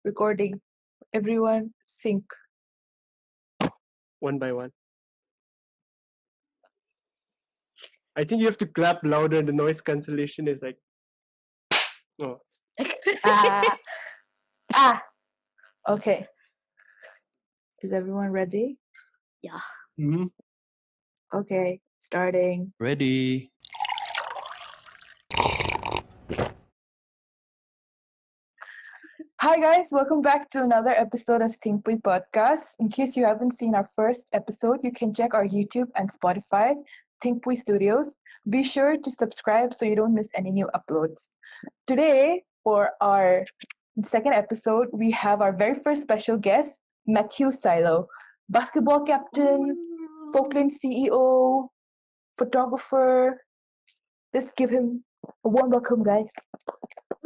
Recording. Everyone sync. One by one. I think you have to clap louder. The noise cancellation is like, oh, Ah, ah. Okay. Is everyone ready? Yeah. mhm. Okay, starting. Ready. Hi guys, welcome back to another episode of Thinkpui podcast. In case you haven't seen our first episode, you can check our YouTube and Spotify, Thinkpui Studios. Be sure to subscribe so you don't miss any new uploads. Today, for our second episode, we have our very first special guest, Matthew Sailo, basketball captain, Folkland CEO, photographer. Let's give him a warm welcome, guys.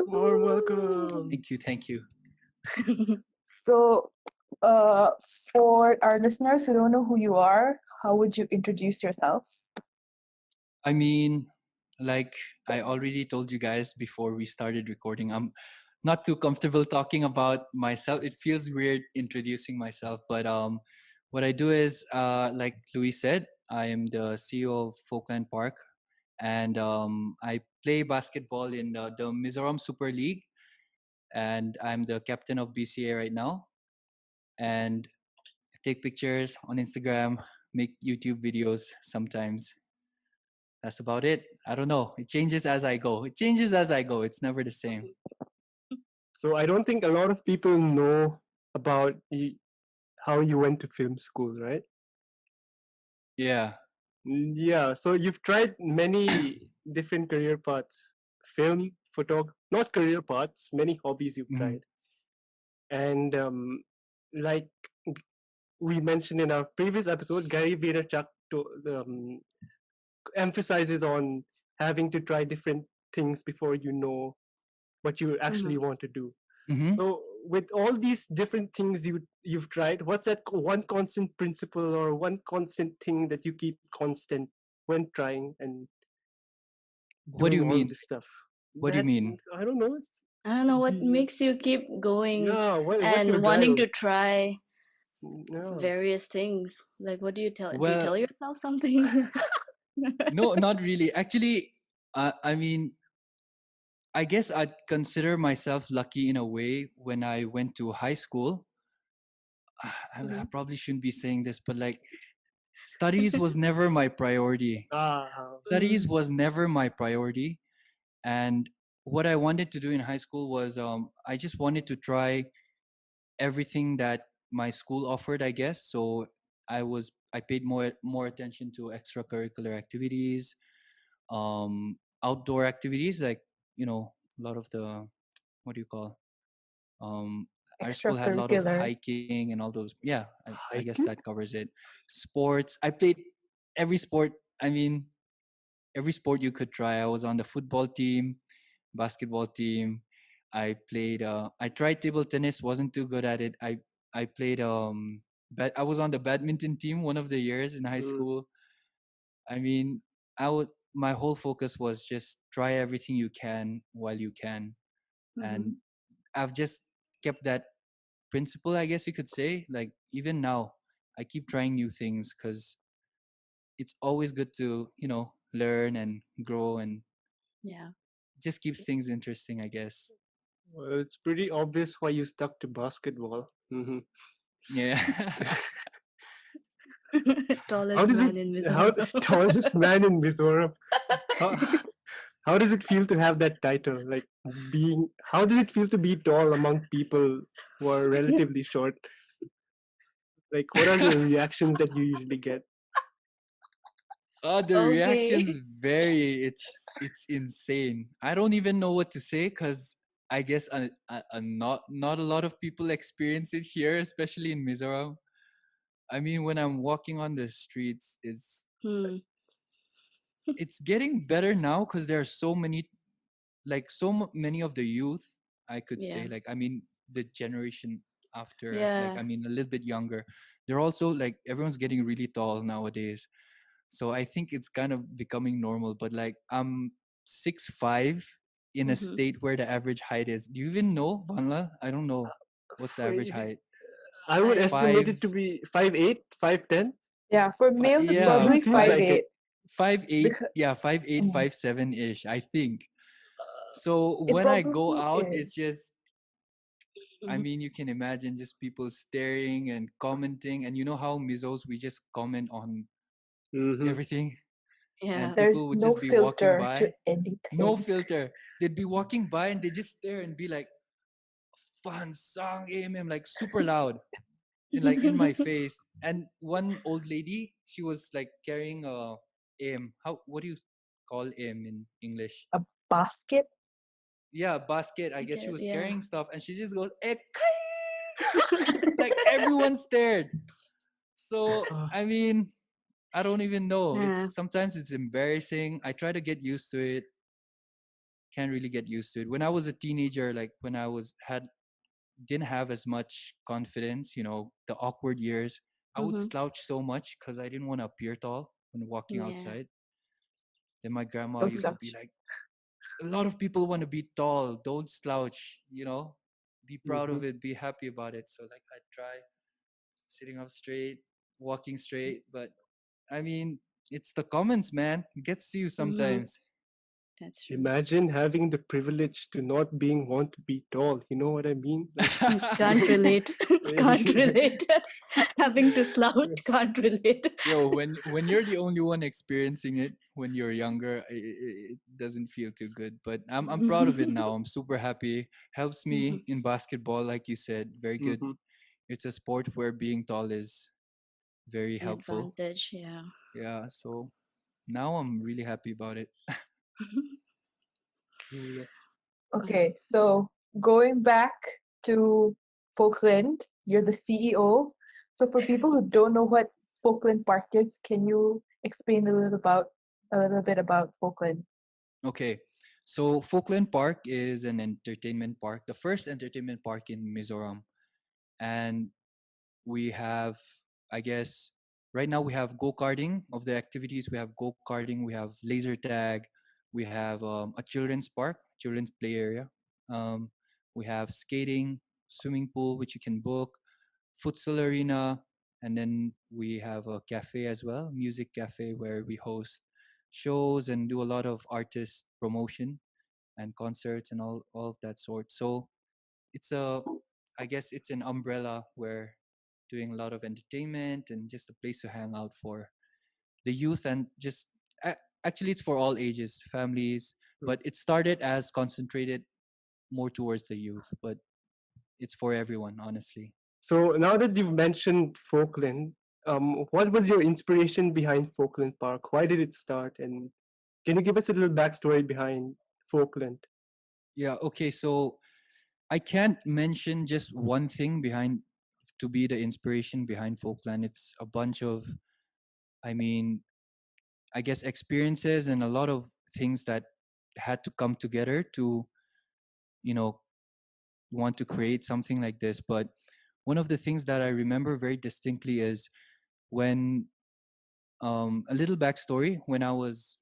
More welcome. Thank you. So, uh, for our listeners who don't know who you are, how would you introduce yourself? I mean, like I already told you guys before we started recording, I'm not too comfortable talking about myself. It feels weird introducing myself, but what I do is like Louis said, I am the CEO of Folkland Park, and I play basketball in the Mizoram Super League, and I'm the captain of BCA right now, and take pictures on Instagram, make YouTube videos sometimes. That's about it. I don't know. It changes as I go. It's never the same. So I don't think a lot of people know about how you went to film school, right? Yeah. Yeah. So you've tried many different career paths, film, not career paths, many hobbies you've Mhm. tried, and like we mentioned in our previous episode, Gary Vaynerchuk emphasizes on having to try different things before you know what you actually want to do. Mhm. So with all these different things you've tried, what's that one constant principle or one constant thing that you keep constant when trying and What do doing you all mean? this stuff? What do you That mean? I don't know. I don't know what Yeah, makes you keep going what's your and drive? wanting to try Yeah. various things. Like, what do you tell? Do you Well, tell yourself something? no, not really. Actually, I mean, I guess I'd consider myself lucky in a way when I went to high school. I Mhm. probably shouldn't be saying this, but like studies was never my priority. Ah, Studies Mm, was never my priority. And what I wanted to do in high school was I just wanted to try everything that my school offered, I guess. So I paid more attention to extracurricular activities, outdoor activities, like, a lot of the, what do you call, um our school had a lot of Extracurricular. hiking and all those. Yeah, I guess hiking. that covers it. Sports, I played every sport. I mean, every sport you could try. I was on the football team, basketball team. I tried table tennis, wasn't too good at it. I played I was on the badminton team one of the years in high Mm, school. I mean, my whole focus was just try everything you can while you can. And mhm. I've just kept that principle, I guess you could say. Like even now, I keep trying new things because it's always good to, learn and grow, and Yeah. just keeps things interesting, I guess. well, it's pretty obvious why you stuck to basketball. Yeah. How Tallest does it? man in How Mizoram. tallest man in Mizoram? How, how does it feel to have that title? Like being, how does it feel to be tall among people who are relatively short? Like, what are the reactions that you usually get? The Okay. reactions vary. It's insane. I don't even know what to say because I guess not a lot of people experience it here, especially in Mizoram. I mean, when I'm walking on the streets, Hmm. it's getting better now because there are so many, like many of the youth, I could say, Yeah. like, I mean, the generation after us, like, Yeah. I mean, a little bit younger, they're also like, everyone's getting really tall nowadays. So I think it's kind of becoming normal. But like, I'm 6'5" in a Mm-hmm. state where the average height is, do you even know, Vanla? I don't know. What's the For average you, height? I would I estimate it Five, to be 5'8", 5'10". Yeah, for males it's It yeah, probably feels five like it. eight 5'8", because yeah, 5'8", mm, 5'7" ish, I think. So it when I go probably out, it's is. just, I Mhm. mean, you can imagine just people staring and commenting, and you know how Mizos, we just comment on Mm-hmm. everything, and Yeah. people There's would no just be walking filter to by, no anything. filter. They'd be walking by and they just stare and be like, "Fun song, like super loud." And like in my face. And one old lady, she was like carrying a aim. How, what do you call aim in English? A basket. Yeah, basket. I guess she was Yeah. carrying stuff and she just goes, like everyone stared. So Uh, I mean, I don't even know. Yeah. It's sometimes it's embarrassing. I try to get used to it. Can't really get used to it. When I was a teenager, like when I was had didn't have as much confidence, the awkward years, I would Mhm. slouch so much because I didn't want to appear tall when walking Yeah. outside. Then my grandma Don't used to be slouch. like, a lot of people want to be tall, don't slouch, be proud mm-hmm. of it, be happy about it. So like I try sitting up straight, walking straight, but I mean, it's the comments, man. It gets to you Mhm. sometimes. That's true. Imagine having the privilege to not being want to be tall. You know what I mean? Like, Can't relate. Can't relate. Having to slouch. Can't relate. Yo, when you're the only one experiencing it when you're younger, it doesn't feel too good. But I'm proud of it now. I'm super happy. Helps Mhm. me in basketball, like you said, very good. mm-hmm. It's a sport where being tall is very An helpful. advantage. Yeah. Yeah, so now I'm really happy about it. Yeah. But Okay, yeah. so going back to Folkland, you're the CEO. So for people who don't know what Folkland Park is, can you explain a little bit about Folkland? Okay, so Folkland Park is an entertainment park, the first entertainment park in Mizoram, and we have, I guess, right now we have go-karting. Of the activities, we have go-karting, we have laser tag, we have a children's park, children's play area, um, we have skating, swimming pool which you can book, futsal arena, and then we have a cafe as well, music cafe, where we host shows and do a lot of artist promotion and concerts and all of that sort. So it's a, I guess it's an umbrella where doing a lot of entertainment and just a place to hang out for the youth, and just actually it's for all ages, families, but it started as concentrated more towards the youth, but it's for everyone, honestly. So now that you've mentioned Falkland, what was your inspiration behind Falkland Park? Why did it start? And can you give us a little backstory behind Falkland? Yeah, okay, so I can't mention just one thing behind to be the inspiration behind Folkland. It's a bunch of, I mean, I guess experiences and a lot of things that had to come together to, you know, want to create something like this. But one of the things that I remember very distinctly is when, a little backstory, when I was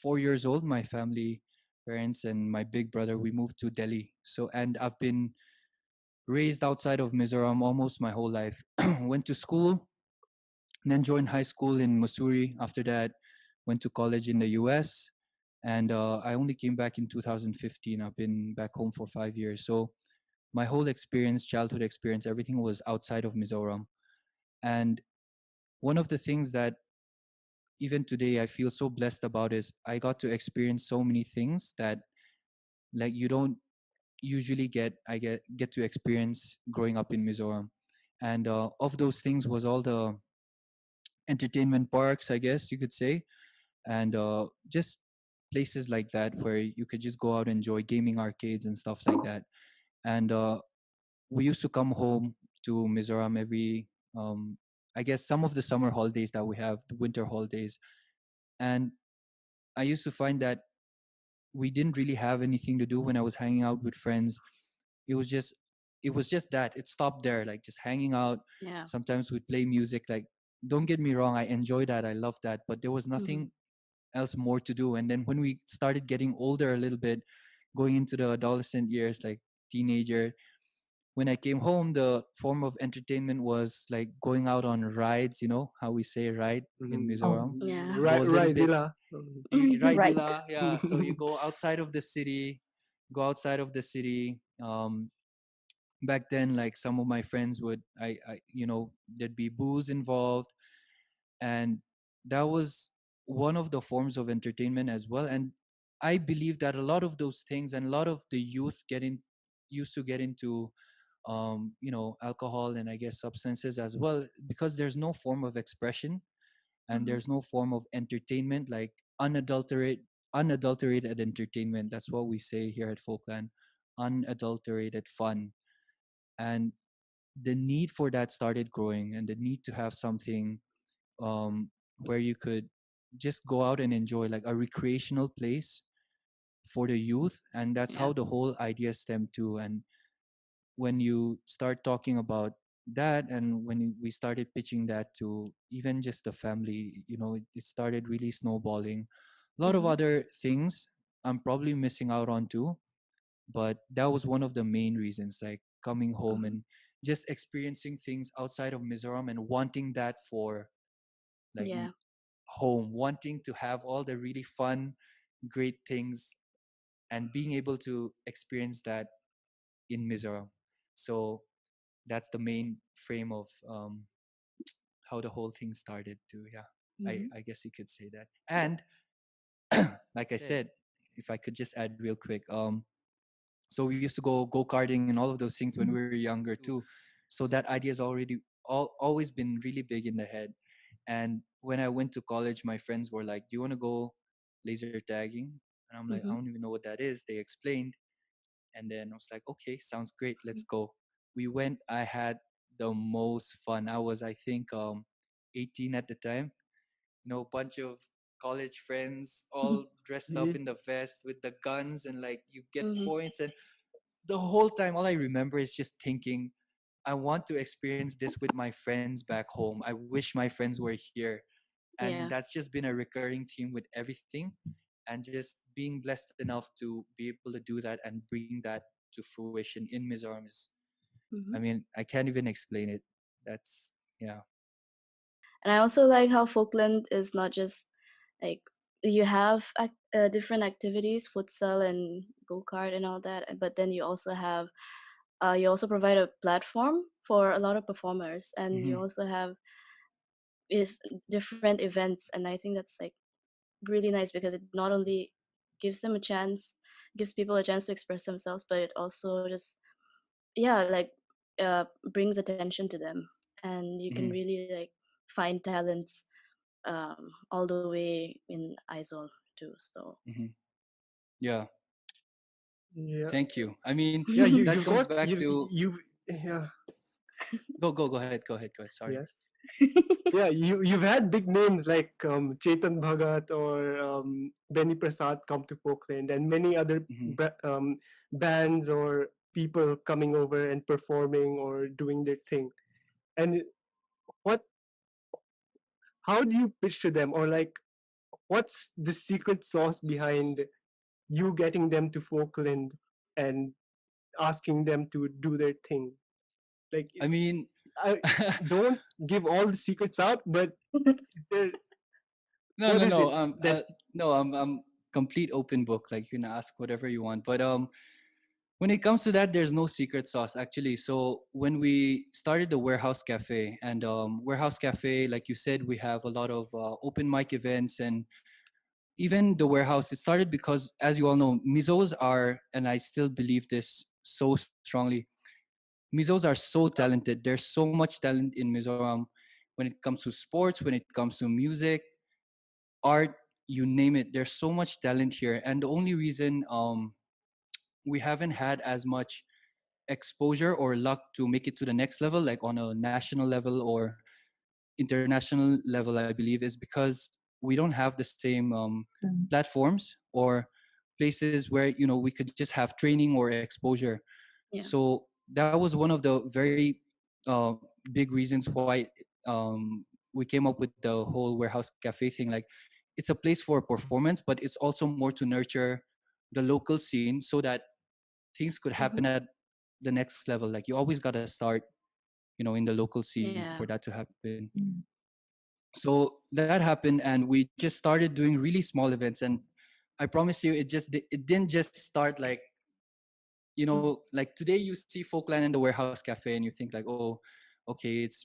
4 years old, my family, parents, and my big brother, we moved to Delhi. So, and I've been raised outside of Mizoram almost my whole life. Went to school, and then joined high school in Missouri. After that, went to college in the US. And I only came back in 2015. I've been back home for 5 years. So my whole experience, childhood experience, everything was outside of Mizoram. And one of the things that even today I feel so blessed about is I got to experience so many things that like you don't usually get to experience growing up in Mizoram. And of those things was all the entertainment parks, I guess you could say, and just places like that where you could just go out and enjoy gaming arcades and stuff like that. And we used to come home to Mizoram every, I guess, some of the summer holidays that we have, the winter holidays. And I used to find that we didn't really have anything to do when I was hanging out with friends. It was just, it was just that it stopped there, like just hanging out. Yeah. Sometimes we'd play music. Like, don't get me wrong, I enjoy that, I love that, but there was Mhm. nothing else more to do. And then when we started getting older a little bit, going into the adolescent years, like teenager, when I came home, the form of entertainment was like going out on rides. You know how we say ride in Mhm. Oh, Mizoram. Yeah. Go Right, a little right, bit Dila. right. Raidila, yeah. So you go outside of the city, go outside of the city. Back then, like some of my friends would, there'd be booze involved, and that was one of the forms of entertainment as well. And I believe that a lot of those things and a lot of the youth used to get into alcohol and I guess substances as well because there's no form of expression and Mhm. there's no form of entertainment like unadulterated entertainment. That's what we say here at Folkland, unadulterated fun. And the need for that started growing, and the need to have something where you could just go out and enjoy, like a recreational place for the youth. And that's Yeah. how the whole idea stemmed to. And when you start talking about that, and when we started pitching that to even just the family, it started really snowballing. A lot of Mm-hmm. other things I'm probably missing out on too, but that was one of the main reasons, like coming home Mm-hmm. and just experiencing things outside of Mizoram and wanting that for like Yeah. home, wanting to have all the really fun, great things and being able to experience that in Mizoram. So that's the main frame of how the whole thing started to. Yeah, I, Mm-hmm. I guess you could say that. And like I said, if I could just add real quick, so we used to go karting and all of those things when we Mhm. were younger too. So that idea has already always been really big in the head. And when I went to college, my friends were like, "Do you want to go laser tagging?" And I'm like, "I Mm-hmm. don't even know what that is." They explained, and then I was like, "Okay, sounds great. Let's go." We went. I had the most fun. I was, I think, 18 at the time. Bunch of college friends all dressed up Yeah. in the vest with the guns, and like you get Mm-hmm. points. And the whole time, all I remember is just thinking, I want to experience this with my friends back home. I wish my friends were here. And Yeah. that's just been a recurring theme with everything. And just being blessed enough to be able to do that and bring that to fruition in Mizoram is, I Mm-hmm. mean, I can't even explain it. That's, yeah. And I also like how Folkland is not just like you have different activities, futsal and go kart and all that, but then you also provide a platform for a lot of performers, and you Hmm. also have is different events, and I think that's like really nice because it not only gives them a chance, gives people a chance to express themselves, but it also just yeah like brings attention to them, and you can Hmm. really like find talents all the way in Isol too. So Hmm. Yeah. Yeah, Thank you. I mean, yeah. that You've comes got back to you've yeah. go ahead. Sorry. Yes. Yeah, you've had big names like Chetan Bhagat or Benny Prasad come to Folkland, and many other Hmm. bands or people coming over and performing or doing their thing. And what, how do you pitch to them, or like, what's the secret sauce behind you getting them to Folkland and asking them to do their thing? Like, I mean, I don't give all the secrets out, but there, no, what no, is no. it that? No, I'm complete open book. Like you can ask whatever you want. But when it comes to that, there's no secret sauce actually. So when we started the warehouse cafe, and warehouse cafe, like you said, we have a lot of open mic events, and even the warehouse. It started because, as you all know, Mizos are, and I still believe this so strongly. Mizos are so talented. There's so much talent in Mizoram when it comes to sports, when it comes to music, art, you name it. There's so much talent here, and the only reason we haven't had as much exposure or luck to make it to the next level, like on a national level or international level, I believe, is because we don't have the same Mhm. platforms or places where we could just have training or exposure. yeah. So that was one of the very big reasons why we came up with the whole warehouse cafe thing. Like, it's a place for performance, but it's also more to nurture the local scene so that things could happen Mm-hmm. at the next level. Like you always got to start, in the local scene Yeah. for that to happen. Mm. So that happened, and we just started doing really small events. And I promise you, it didn't just start like, like today you see Folkland and the Warehouse Cafe, and you think like, oh, okay, it's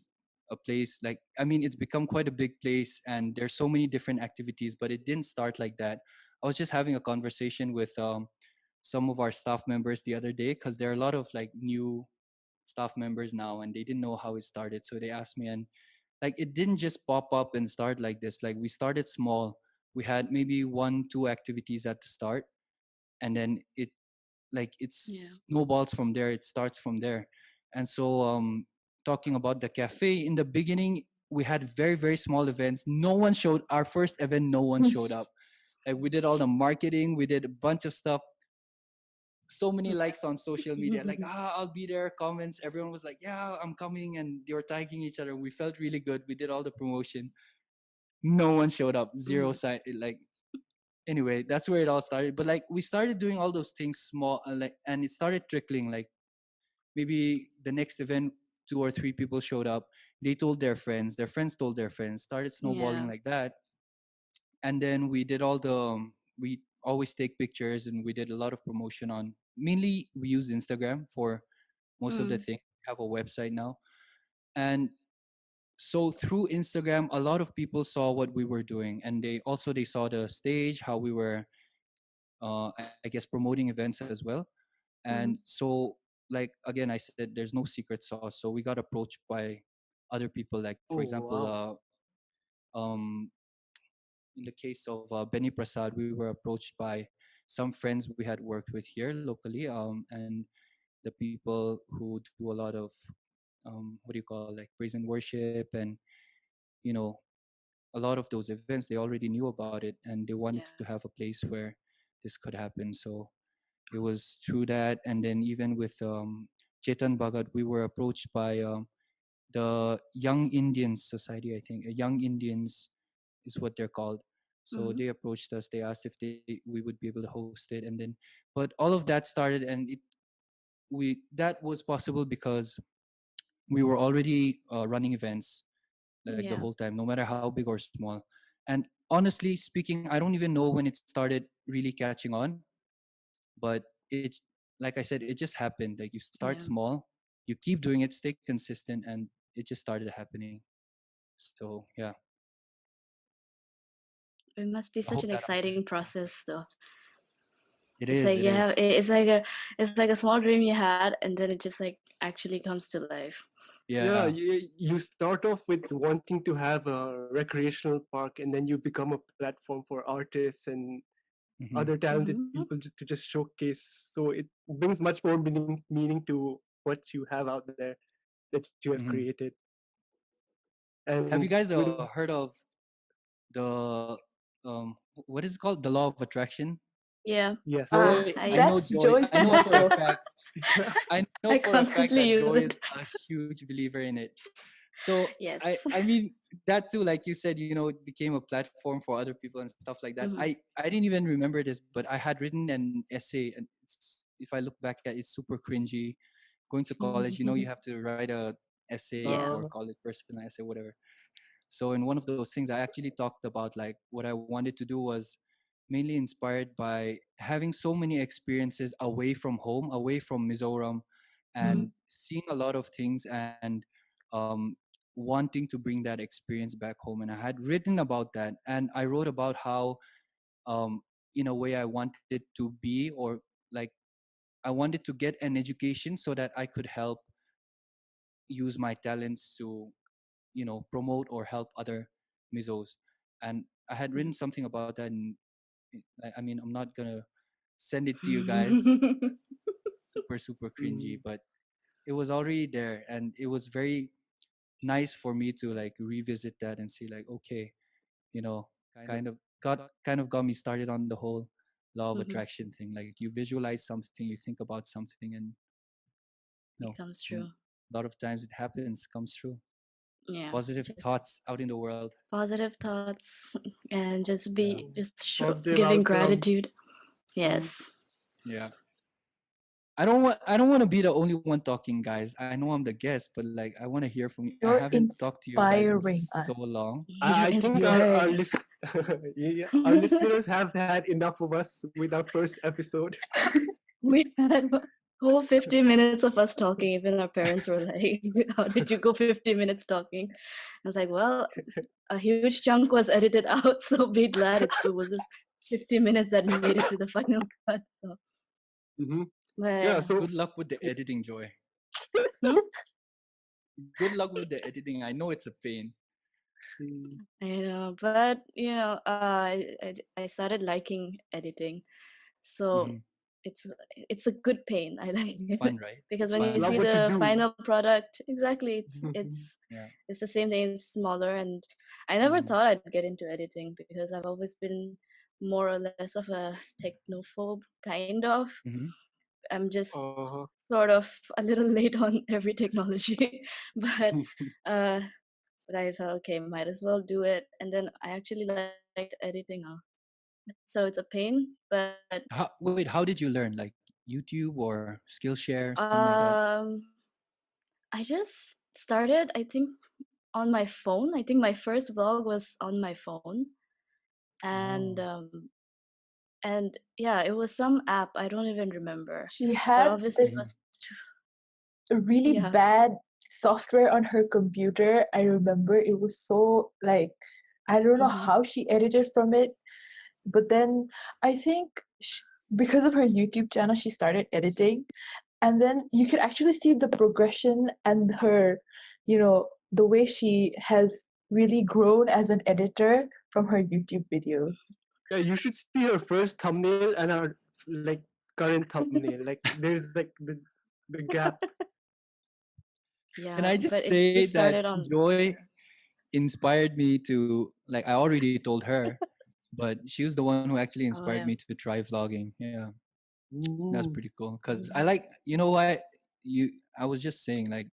a place like, I mean, it's become quite a big place, and there's so many different activities, but it didn't start like that. I was just having a conversation with some of our staff members the other day, because there are a lot of like new staff members now, and they didn't know how it started. So they asked me, and like it didn't just pop up and start like this. Like we started small. We had maybe one, two activities at the start, and then it Yeah. snowballs from there. It starts from there. And so talking about the cafe, in the beginning we had very, very small events. No one showed our first event. No one showed up. Like we did all the marketing, we did a bunch of stuff, so many likes on social media, like, I'll be there, comments, everyone was like, yeah, I'm coming, and they were tagging each other. We felt really good. We did all the promotion. No one showed up, zero Mhm. side. Like, anyway, that's where it all started. But like we started doing all those things small, like, and it started trickling. Like maybe the next event, two or three people showed up, they told their friends told their friends, started snowballing Yeah. like that. And then we did all the we always take pictures, and we did a lot of promotion on, mainly we use Instagram for most of the Mm. thing. We have a website now. And so through Instagram, a lot of people saw what we were doing, and they saw the stage, how we were I guess promoting events as well. And Mhm. so, like, again, I said there's no secret sauce, so we got approached by other people. Like, for Oh example, wow. in the case of Benny Prasad, we were approached by some friends we had worked with here locally, and the people who do a lot of what do you call, like, praise and worship, and you know a lot of those events. They already knew about it, and they wanted to Yeah. have a place where this could happen. So it was through that. And then even with Chetan Bhagat, we were approached by the Young Indians Society, I think. Young Indians is what they're called. So Mhm. they approached us. They asked if we would be able to host it, and then, but all of that started, and that was possible because we were already running events like the Yeah. whole time, no matter how big or small. And honestly speaking, I don't even know when it started really catching on, but like I said, it just happened. Like you start Yeah. small, you keep doing it, stay consistent, and it just started happening. So yeah, It must be I such hope an that answered exciting your question. process, though. It It's is. like It you have, is. it's like a small dream you had, and then it just like actually comes to life. Yeah, Yeah. you start off with wanting to have a recreational park, and then you become a platform for artists and Hmm. other talented Mhm. people just to just showcase. So it brings much more meaning to what you have out there that you have Hmm. created. Have And you guys with heard of the what is it called, the law of attraction? Yeah. yes, Ah, Joy, I I know that's Joy. Joy's I know for a motto. fact. I know I for a fact constantly that use Joy it. is a huge believer in it. So Yes. I mean that too, like you said, it became a platform for other people and stuff like that. Mhm. I didn't even remember this, but I had written an essay, and if I look back at it, it's super cringy. Going to college, you have to write a essay Yeah. for uh, college, personal essay, whatever. So in one of those things, I actually talked about like what I wanted to do was mainly inspired by having so many experiences away from home, away from Mizoram, Mm. and seeing a lot of things, and um, wanting to bring that experience back home. And I had written about that, and I wrote about how, um, in a way, I wanted to be, or like I wanted to get an education so that I could help use my talents to promote or help other Mizos. And I had written something about that, and I mean, I'm not gonna send it to you guys Mhm. because it's super, super cringy, mm, but it was already there, and it was very nice for me to like revisit that and see like, okay, you know kind of got me started on the whole law of attraction thing. Like you visualize something, you think about something, and It comes and true. a lot of times it happens, comes true. Yeah. Positive Just thoughts out in the world. positive thoughts and Yeah. just positive giving outcomes. gratitude. Mm. Yes. Yeah. I don't want to be the only one talking, guys. I know I'm the guest, but like I want to hear from you. I You're haven't talked to you guys in inspiring so us. long. You're I think our inspiring list us. yeah, our listeners have had enough of us with our first episode. We had a whole 50 minutes of us talking. Even our parents were like, "How did you go 50 minutes talking?" I was like, "Well, a huge chunk was edited out, so be glad it was just 50 minutes that made it to the final cut." So, Hmm. Yeah, but so Good luck with the editing, Joy. hmm? Good luck with the editing. I know it's a pain. mm, I know, but I started liking editing, so Hmm. it's a good pain. I like It's it fun, right? because It's when you you fun. love see what you the do. final product, exactly, Mhm. it's the same thing, it's smaller, and I never Yeah. thought I'd get into editing because I've always been more or less of a technophobe, kind of. Hmm. I'm just Uh-huh. sort of a little late on every technology, but uh, but I thought, okay, might as well do it. And then I actually liked editing now. So it's a pain, but Wait, how did you learn? Like YouTube or Skillshare, something like that? um, I just started, I think, on my phone. I think my first vlog was on my phone, and Oh. um, and yeah, it was some app. I don't even remember, She but had obviously it this Mhm. was really yeah. bad software on her computer. I remember it was so like I don't know Hmm. how she edited from it, but then I think because of her YouTube channel, she started editing, and then you could actually see the progression and her, the way she has really grown as an editor from her YouTube videos. Yeah, you should see her first thumbnail and our like current thumbnail. Like there's like the gap. Can Yeah, I but just it just say started that on Joy inspired me to, like, I already told her, but she was the one who actually oh inspired yeah. me to try vlogging. Yeah, that's Mm. pretty cool. Cause I Mm-hmm. like, you know what, you. I was just saying, like,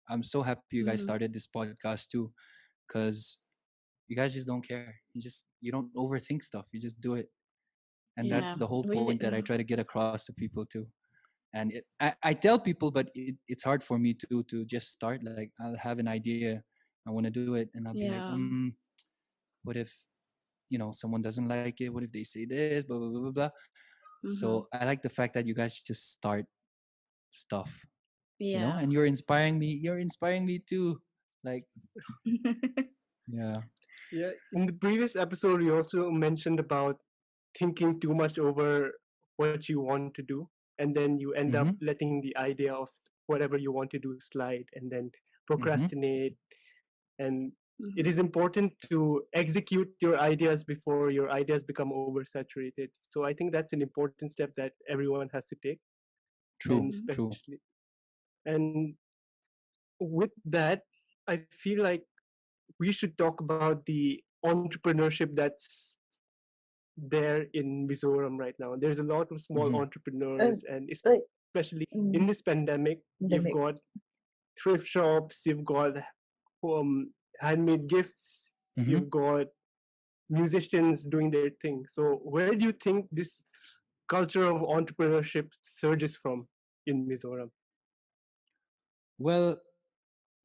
I'm so happy you guys Mm-hmm. started this podcast too, cause you guys just don't care. You don't overthink stuff. You just do it, and that's Yeah, the whole point we that I try to get across to people too. And I tell people, but it's hard for me to just start. Like, I'll have an idea, I want to do it, and I'll be like, yeah. what if, someone doesn't like it? What if they say this, blah blah blah blah blah. Mm-hmm. So I like the fact that you guys just start stuff, Yeah. and you're inspiring me too, like, yeah. Yeah, in the previous episode, you also mentioned about thinking too much over what you want to do, and then you end up Mm-hmm. letting the idea of whatever you want to do slide, and then Mm-hmm. procrastinate. And it Mm-hmm. is important to execute your ideas before your ideas become oversaturated. So I think that's an important step that everyone has to take, and True, Mm-hmm. true. especially and with that, I feel like we should talk about the entrepreneurship that's there in Mizoram right now. There's a lot of small Mm-hmm. entrepreneurs, And and like especially in mm, this pandemic, you've pandemic. got thrift shops, you've got handmade gifts, Mm-hmm. you've got musicians doing their thing. So where do you think this culture of entrepreneurship surges from in Mizoram? Well,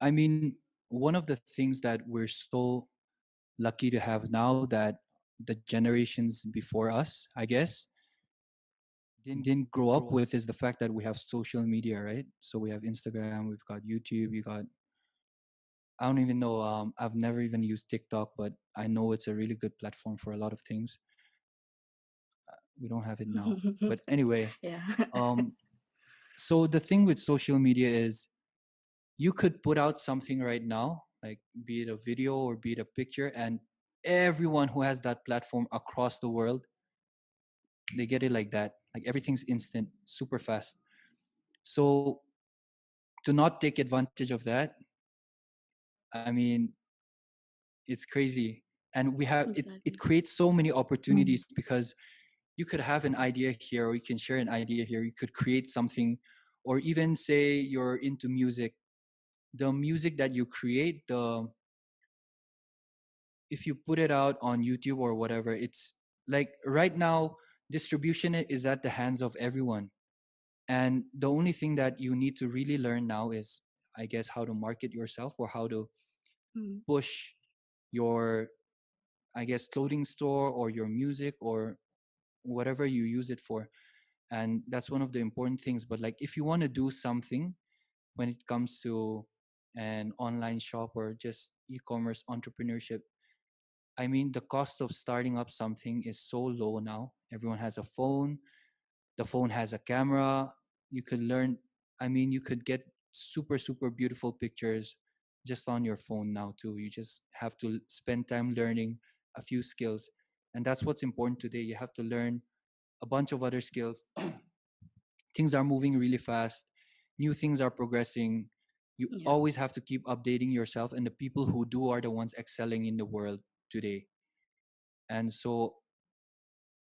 I mean, one of the things that we're so lucky to have now, that the generations before us, I guess, didn't grow up with, is the fact that we have social media, right? So we have Instagram, we've got YouTube, you got, I don't even know, I've never even used TikTok, but I know it's a really good platform for a lot of things. We don't have it now. But anyway, Yeah. um so the thing with social media is, you could put out something right now, like, be it a video or be it a picture, and everyone who has that platform across the world, they get it like that. Like, everything's instant, super fast. So to not take advantage of that, I mean, it's crazy. And we have it Exactly. creates so many Mm. opportunities, because you could have an idea here, or you can share an idea here, you could create something, or even say you're into music. The music that you create, the if you put it out on YouTube or whatever, it's like, right now, distribution is at the hands of everyone. And the only thing that you need to really learn now is, I guess, how to market yourself or how to Mm. push your, I guess, clothing store or your music or whatever you use it for. And that's one of the important things. But like, if you want to do something when it comes to an online shop or just e-commerce entrepreneurship, I mean, the cost of starting up something is so low now. Everyone has a phone. The phone has a camera. You could learn, I mean, you could get super, super beautiful pictures just on your phone now, too. You just have to spend time learning a few skills. And that's what's important today. You have to learn a bunch of other skills. Things are moving really fast, new things are progressing. You Yeah. always have to keep updating yourself, and the people who do are the ones excelling in the world today. And so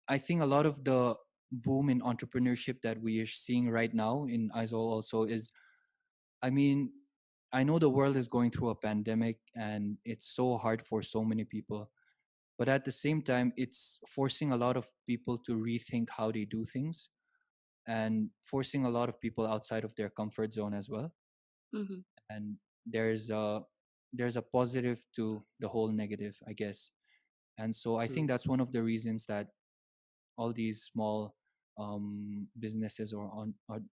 I think a lot of the boom in entrepreneurship that we are seeing right now in Isol also is, I mean, I know the world is going through a pandemic and it's so hard for so many people. But at the same time, it's forcing a lot of people to rethink how they do things and forcing a lot of people outside of their comfort zone as well. Mm-hmm. And there's a positive to the whole negative, I guess. And so I think Mm. that's one of the reasons that all these small businesses or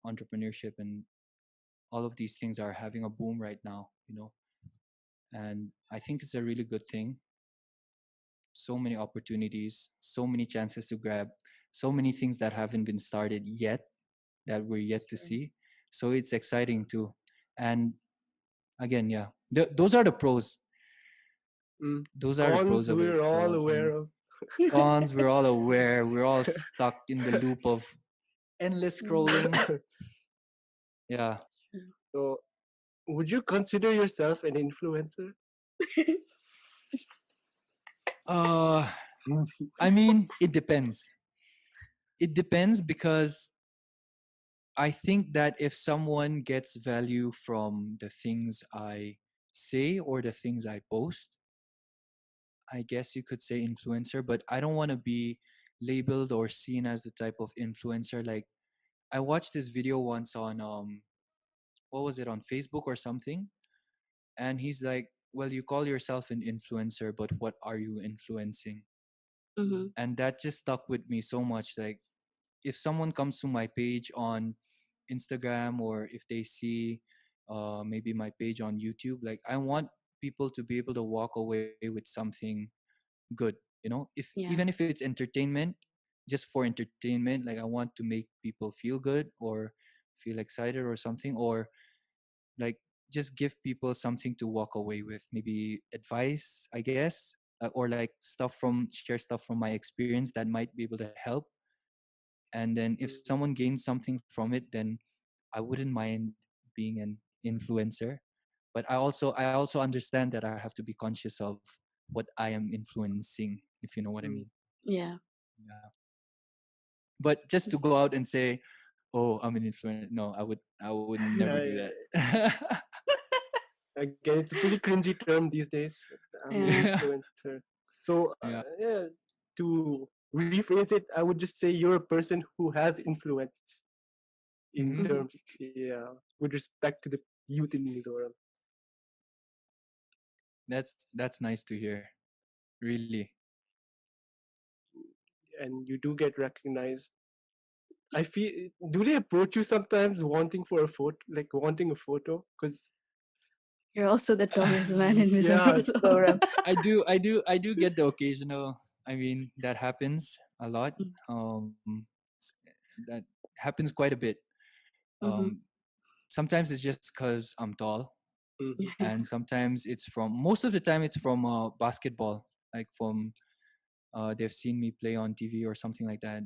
entrepreneurship and all of these things are having a boom right now, you know. And I think it's a really good thing. So many opportunities, so many chances to grab, so many things that haven't been started yet that we're yet to True. see. So it's exciting too. And again, yeah, those are the pros. Mm. Those are the Cons pros of it. we're all So aware of. cons, we're all aware. We're all stuck in the loop of endless Mm. scrolling. Yeah. True. So, would you consider yourself an influencer? Uh, I mean, it depends. It depends because I think that if someone gets value from the things I say or the things I post, I guess you could say influencer, but I don't want to be labeled or seen as the type of influencer. Like, I watched this video once on what was it, on Facebook or something, and he's like, well, you call yourself an influencer, but what are you influencing? Mm-hmm. And that just stuck with me so much. Like, if someone comes to my page on Instagram or if they see maybe my page on YouTube, like, I want people to be able to walk away with something good, you know, if even Yeah. if it's entertainment, just for entertainment. Like, I want to make people feel good or feel excited or something, or like just give people something to walk away with, maybe advice, I guess, or like stuff from share stuff from my experience that might be able to help. And then if Mm. someone gains something from it, then I wouldn't mind being an influencer. But I also understand that I have to be conscious of what I am influencing, if you know what I Mm. mean. Yeah. Yeah. But just to go out and say, oh, I'm an influencer, no, I would never Yeah, do yeah, that. again, it's a pretty cringy term these days. I'm an Yeah. Yeah. influencer. So, Yeah. yeah, to rephrase it, I would just say you're a person who has influence in Hmm. Mm-hmm. terms, yeah, with respect to the youth in Mizoram. That's nice to hear. Really. And you do get recognized. I feel, do they approach you sometimes wanting for a photo, like wanting a photo? Because, You're also the tallest man in yeah, Mizoram. So. Mizoram. I do get the occasional. I mean, that happens a lot. S- that happens quite a bit. Mm-hmm. Um, Sometimes it's just because I'm tall, mhm, Yeah. and sometimes it's from. Most of the time, it's from basketball. Like from they've seen me play on TV or something like that,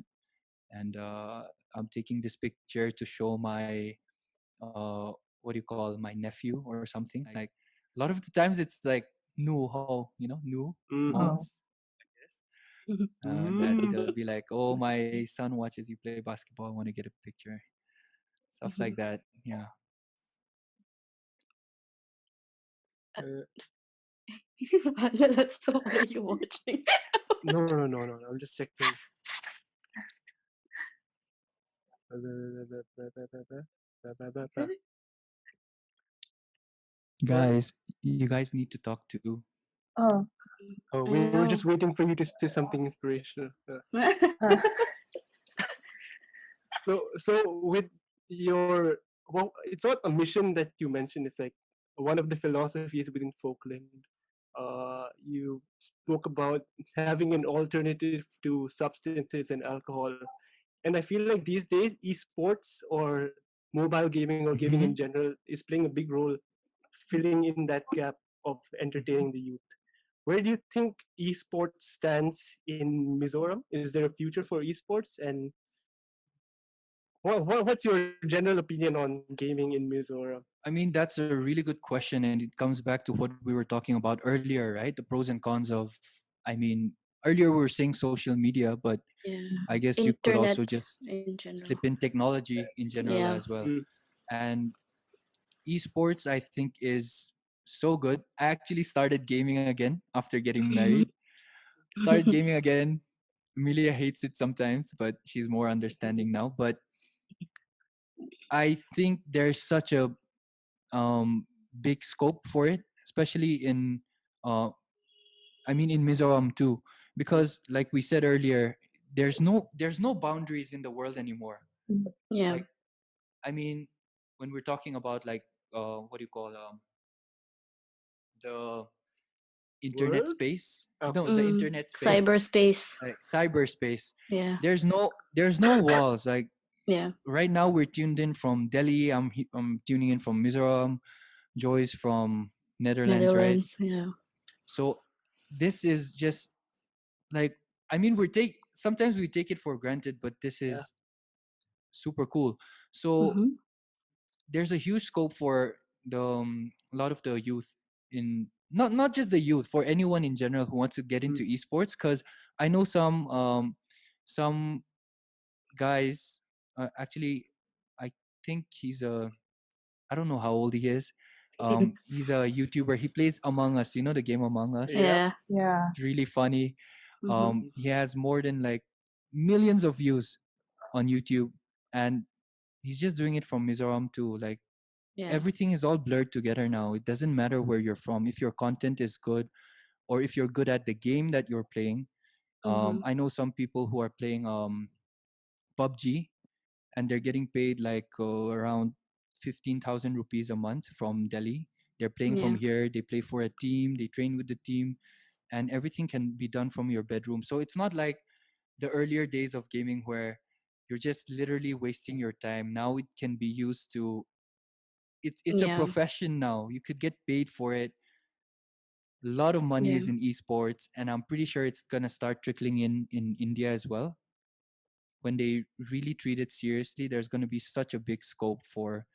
and I'm taking this picture to show my uh, what do you call, my nephew or something. Like, a lot of the times it's like new ho, new mhm, Oh. moms, I guess. Mhm. That mm, they'll be like, oh, my son watches you play basketball. I want to get a picture. Stuff like Mhm. that. Yeah. uh, That's so. What are you watching? no, no, no, no, no. I'm just checking. What? Guys, you guys need to talk too. Oh, Oh, I we were know. just waiting for you to say something inspirational. uh, So with your, well, it's not a mission that you mentioned. It's like one of the philosophies within Folkland. You spoke about having an alternative to substances and alcohol, and I feel like these days esports or mobile gaming or gaming in Hmm. general is playing a big role filling in that gap of entertaining the youth. Where do you think esports stands in Mizoram? Is there a future for esports? And what's your general opinion on gaming in Mizoram? I mean, that's a really good question, and it comes back to what we were talking about earlier, right? The pros and cons of, I mean, earlier we were saying social media, but Yeah. I guess you could also Internet just in general. slip in technology in general Yeah. as well. Mm, And esports, I think, is so good. I actually started gaming again after getting Mhm. married. Started gaming again. Amelia hates it sometimes, but she's more understanding now. But I think there's such a big scope for it, especially in uh, I mean in Mizoram too, because like we said earlier, there's no boundaries in the world anymore. Yeah. Like I mean, when we're talking about like what do you call the internet world? space? Oh, No, the Mm. internet space, Cyberspace. like cyberspace. Yeah. There's no walls. Like Yeah. right now, we're tuned in from Delhi. I'm tuning in from Mizoram. Joy's from Netherlands, right? Netherlands. Yeah. So this is just like I mean we take sometimes we take it for granted, but this yeah. is super cool. So Mm-hmm. there's a huge scope for the a lot of the youth in not just the youth, for anyone in general who wants to get into Mm, esports, because I know some guys actually I think he's a I don't know how old he is. He's a YouTuber. He plays Among Us, you know the game Among Us. yeah. Yeah. yeah. It's really funny. Mm-hmm. He has more than like millions of views on YouTube, and he's just doing it from Mizoram too. Like Yeah. everything is all blurred together now. It doesn't matter where you're from. If your content is good, or if you're good at the game that you're playing. Mm-hmm. I know some people who are playing PUBG, and they're getting paid like around 15,000 rupees a month from Delhi. They're playing from Yeah. here. They play for a team. They train with the team, and everything can be done from your bedroom. So it's not like the earlier days of gaming where you're just literally wasting your time. Now it can be used to it's a Yeah. profession now. You could get paid for it. A lot of money Yeah. is in esports, and I'm pretty sure it's gonna start trickling in India as well. When they really treat it seriously, there's gonna be such a big scope for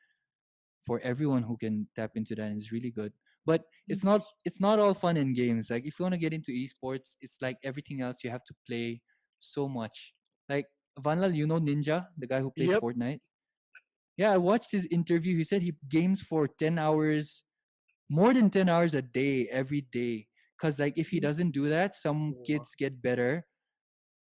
everyone who can tap into that, and it's really good. But it's not all fun and games. Like if you want to get into esports, it's like everything else. You have to play so much. Like Vanlal, you know Ninja, the guy who plays Yep. Fortnite. Yeah, I watched his interview. He said he games for 10 hours, more than 10 hours a day, every day. Because, like, if he doesn't do that, some Wow. kids get better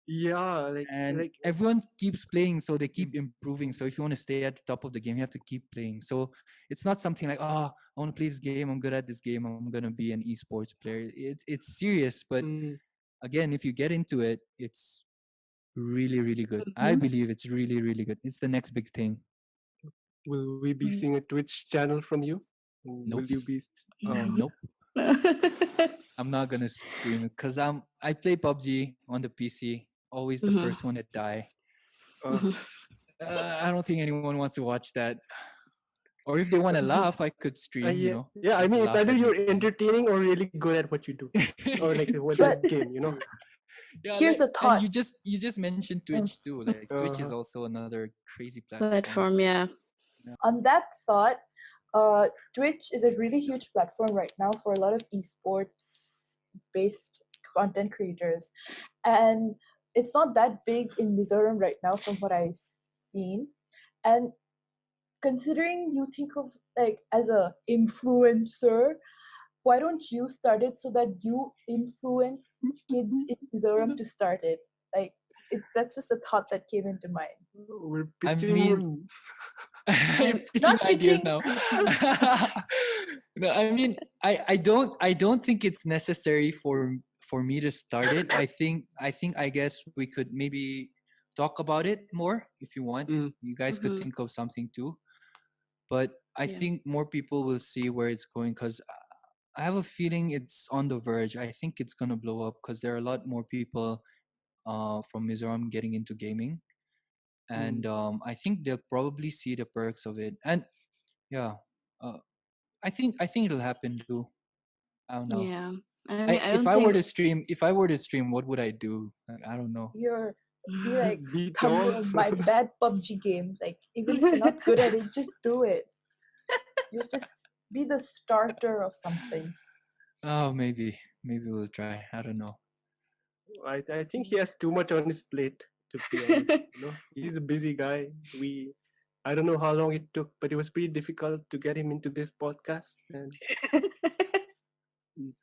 Yeah, and like everyone keeps playing. So they keep mm, improving. So if you want to stay at the top of the game, you have to keep playing. So it's not something like, oh, I want to play this game. I'm good at this game. I'm going to be an esports player. It's serious. But mm, again, if you get into it, it's really, really good. I Mm-hmm. believe it's really, really good. It's the next big thing. will we be Mm. seeing a Twitch channel from you? Will Nope. you be? No. Nope. I'm not gonna stream it because I play PUBG on the PC. Always the Mm-hmm. first one to die. Uh, Mm-hmm. I don't think anyone wants to watch that. Or if they want to laugh, I could stream. yeah, yeah. I Just mean, it's laugh either at me you're playing. entertaining or really good at what you do, or like with But that game. You know. Yeah, here's like a and thought. you just mentioned Mm. Twitch too. Like Twitch is Uh, also another crazy platform. Platform. Yeah. Yeah. On that thought, Twitch is a really huge platform right now for a lot of esports based content creators. And it's not that big in Mizoram right now from what I've seen. And considering you think of like as a influencer, why don't you start it so that you influence kids in Mizoram to start it? Like it's that's just a thought that came into mind. We're I pitching mean, him. you're pitching Not ideas pitching. now. No, I mean, I don't think it's necessary for me to start it. I think I guess we could maybe talk about it more if you want. Mm, You guys could Mm-hmm. think of something too. But I Yeah. think more people will see where it's going because I have a feeling it's on the verge. I think it's gonna blow up because there are a lot more people from Mizoram getting into gaming, and mm. I think they'll probably see the perks of it. And yeah, uh, I think it'll happen too. I don't know. Yeah. I mean, I I if don't I were think. to stream, if I were to stream, what would I do? Like, I don't know. You're be like Be tall. thumbnail my bad PUBG game. Like even if you're not good at it, just do it. You just be the starter of something. Oh, maybe we'll try. I don't know. I think he has too much on his plate, to be honest. He's a busy guy. I don't know how long it took, but it was pretty difficult to get him into this podcast, and he's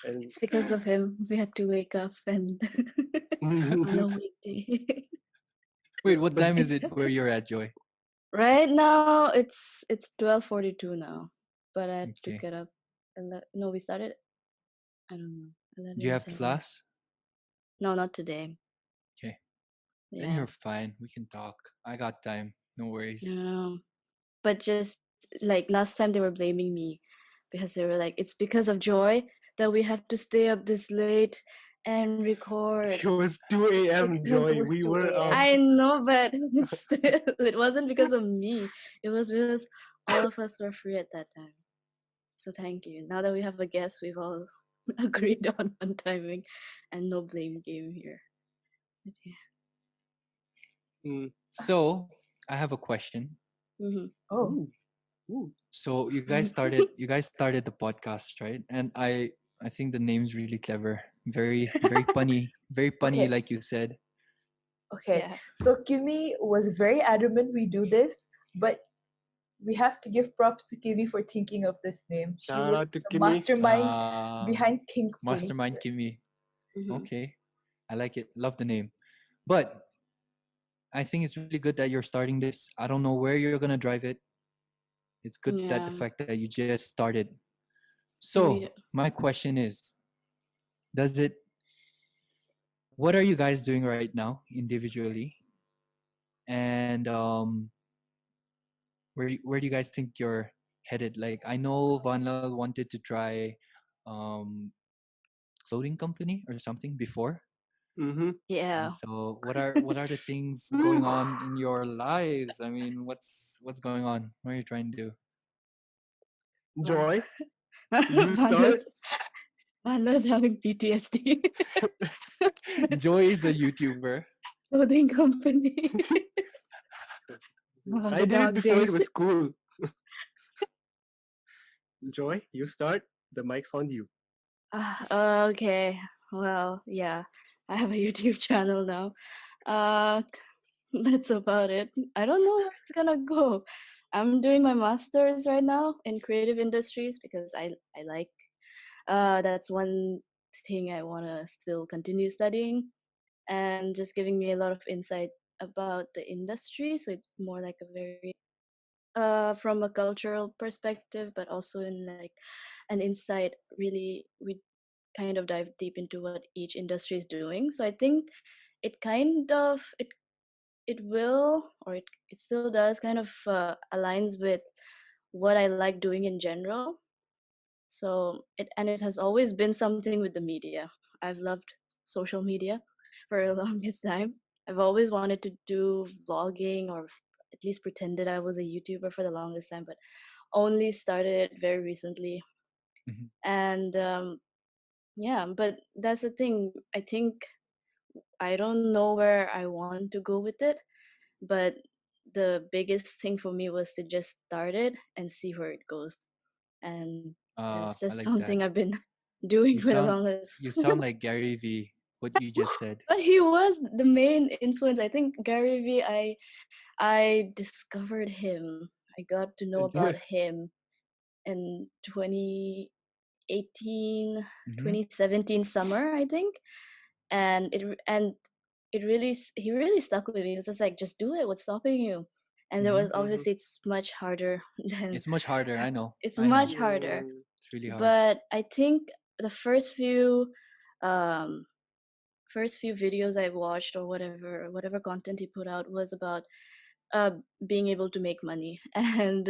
and It's because of him. We had to wake up and on a weekday. Wait, what but time is it where you're at, Joy? Right now it's 12:42 now, but I had to Okay. get up. No, we started. I don't know, Do you 11, have 7. class? No, not today. Okay. Then Yeah, you're fine. We can talk. I got time. No worries. no. But just like last time, they were blaming me because they were like, "It's because of Joy that we have to stay up this late and record." it was 2 a.m. Because It Joy. was We 2 were up. a.m. I know, but still, it wasn't because of me. It was because all of us were free at that time. So thank you. Now that we have a guest, we've all agreed on timing, and no blame game here. But yeah. Mm. So I have a question. Mm-hmm. Oh, Ooh, ooh. So you guys started the podcast, right? And I think the name's really clever. Very punny. Very punny, okay, like you said. okay. Yeah. So Kimmy was very adamant we do this, but we have to give props to Kimmy for thinking of this name. She Shout was out to the Kimmy. mastermind Uh behind Thinkpui. Mastermind Kimmy. Mm-hmm. Okay. I like it. Love the name. But I think it's really good that you're starting this. I don't know where you're gonna drive it. It's good that the Yeah. fact that you just started. We. So my question is, does it what are you guys doing right now individually? And where do you guys think you're headed? Like I know Vanlal wanted to try um clothing company or something before. Mm-hmm. And Yeah. so what are the things going on in your lives? I mean, what's going on? What are you trying to do? Wow. Joy, you start. Vanla's having PTSD. That's Joy is a YouTuber. clothing company. Oh, I the did it dog before it days. was cool. Joy, you start. The mic's on you. Okay. Well, yeah. I have a YouTube channel now. Uh, that's about it. I don't know where it's gonna go. I'm doing my master's right now in creative industries because I like that's one thing I wanna still continue studying, and just giving me a lot of insight about the industry. So it's more like a very from a cultural perspective, but also in like an insight. Really, we kind of dive deep into what each industry is doing. So I think it kind of it will, or it still does kind of aligns with what I like doing in general. So it has always been something with the media. I've loved social media for the longest time. I've always wanted to do vlogging, or at least pretended I was a YouTuber for the longest time, but only started it very recently. Mhm. And yeah, but that's the thing. I think I don't know where I want to go with it, but the biggest thing for me was to just start it and see where it goes. And that's I just like that. something I've been doing You for the sound longest. you sound like Gary V. What you just said. But he was the main influence. I think Gary V. I discovered him. I got to know about him in 2018, Hmm. 2017 summer, I think. and it really he really stuck with me. It was just like, just do it. What's stopping you? And there Mm-hmm. was obviously it's much harder than It's much harder. I know. it's I know. much harder. Mm. It's really hard. But I think the um first few videos I watched or whatever content he put out was about uh being able to make money. And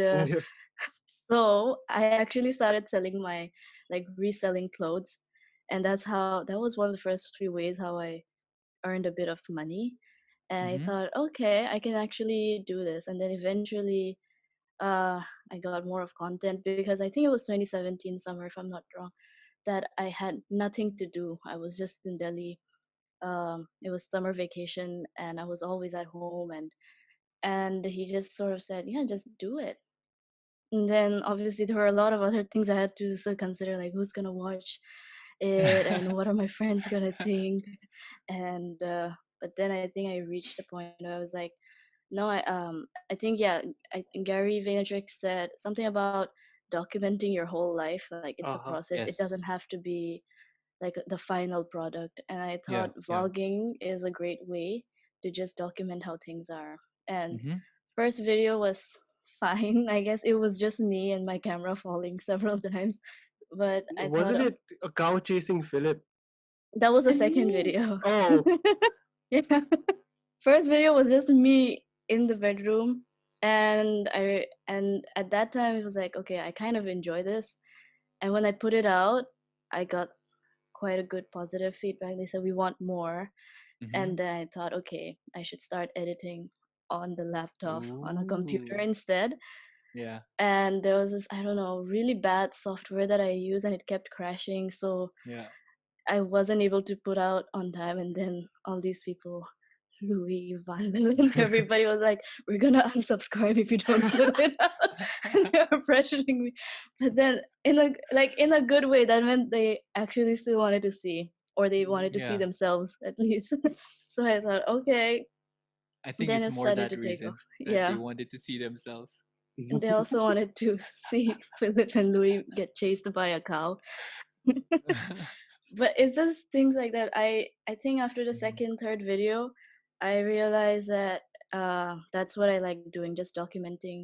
so I actually started selling my like reselling clothes, and that was one of the first few ways how I earned a bit of money. And I Mm-hmm. thought, okay, I can actually do this. And then eventually I got more of content because I think it was 2017 summer, if I'm not wrong, that I had nothing to do. I was just in Delhi. It was summer vacation, and I was always at home. And he just sort of said, yeah, just do it. And then obviously there were a lot of other things I had to still consider, like who's gonna watch it and what are my friends gonna think. And but then I think I reached the point where I was like, no, I think yeah, Gary Vaynerchuk said something about documenting your whole life. Like it's a Uh-huh. process. It doesn't Yes. have to be like the final product. And I Yeah. thought Yeah. vlogging is a great way to just document how things are. And Mm-hmm. first video was fine. I guess it was just me and my camera falling several times. But I thought, Wasn't it a cow chasing Philip? that was the And second me. video. Oh, Yeah. First video was just me in the bedroom, and at that time it was like, okay, I kind of enjoy this. And when I put it out, I got quite a good positive feedback. They said we want more. Mm-hmm. And then I thought, okay, I should start editing on the laptop, on a computer Ooh. instead. Yeah. And there was this, I don't know, really bad software that I used, and it kept crashing. So Yeah. I wasn't able to put out on time. And then all these people, Louis, Vandal, and everybody was like, we're gonna unsubscribe if you don't put it out. And they were pressuring me. But then in a good way, that meant they actually still wanted to see, or they wanted to see Yeah. themselves at least. So I thought, okay. I think Then it's it more started that to take off. reason that they Yeah. wanted to see themselves. And they also wanted to see Philip and Louis get chased by a cow. But it's just things like that. I think after the Mm-hmm. second, third video, I realized that that's what I like doing, just documenting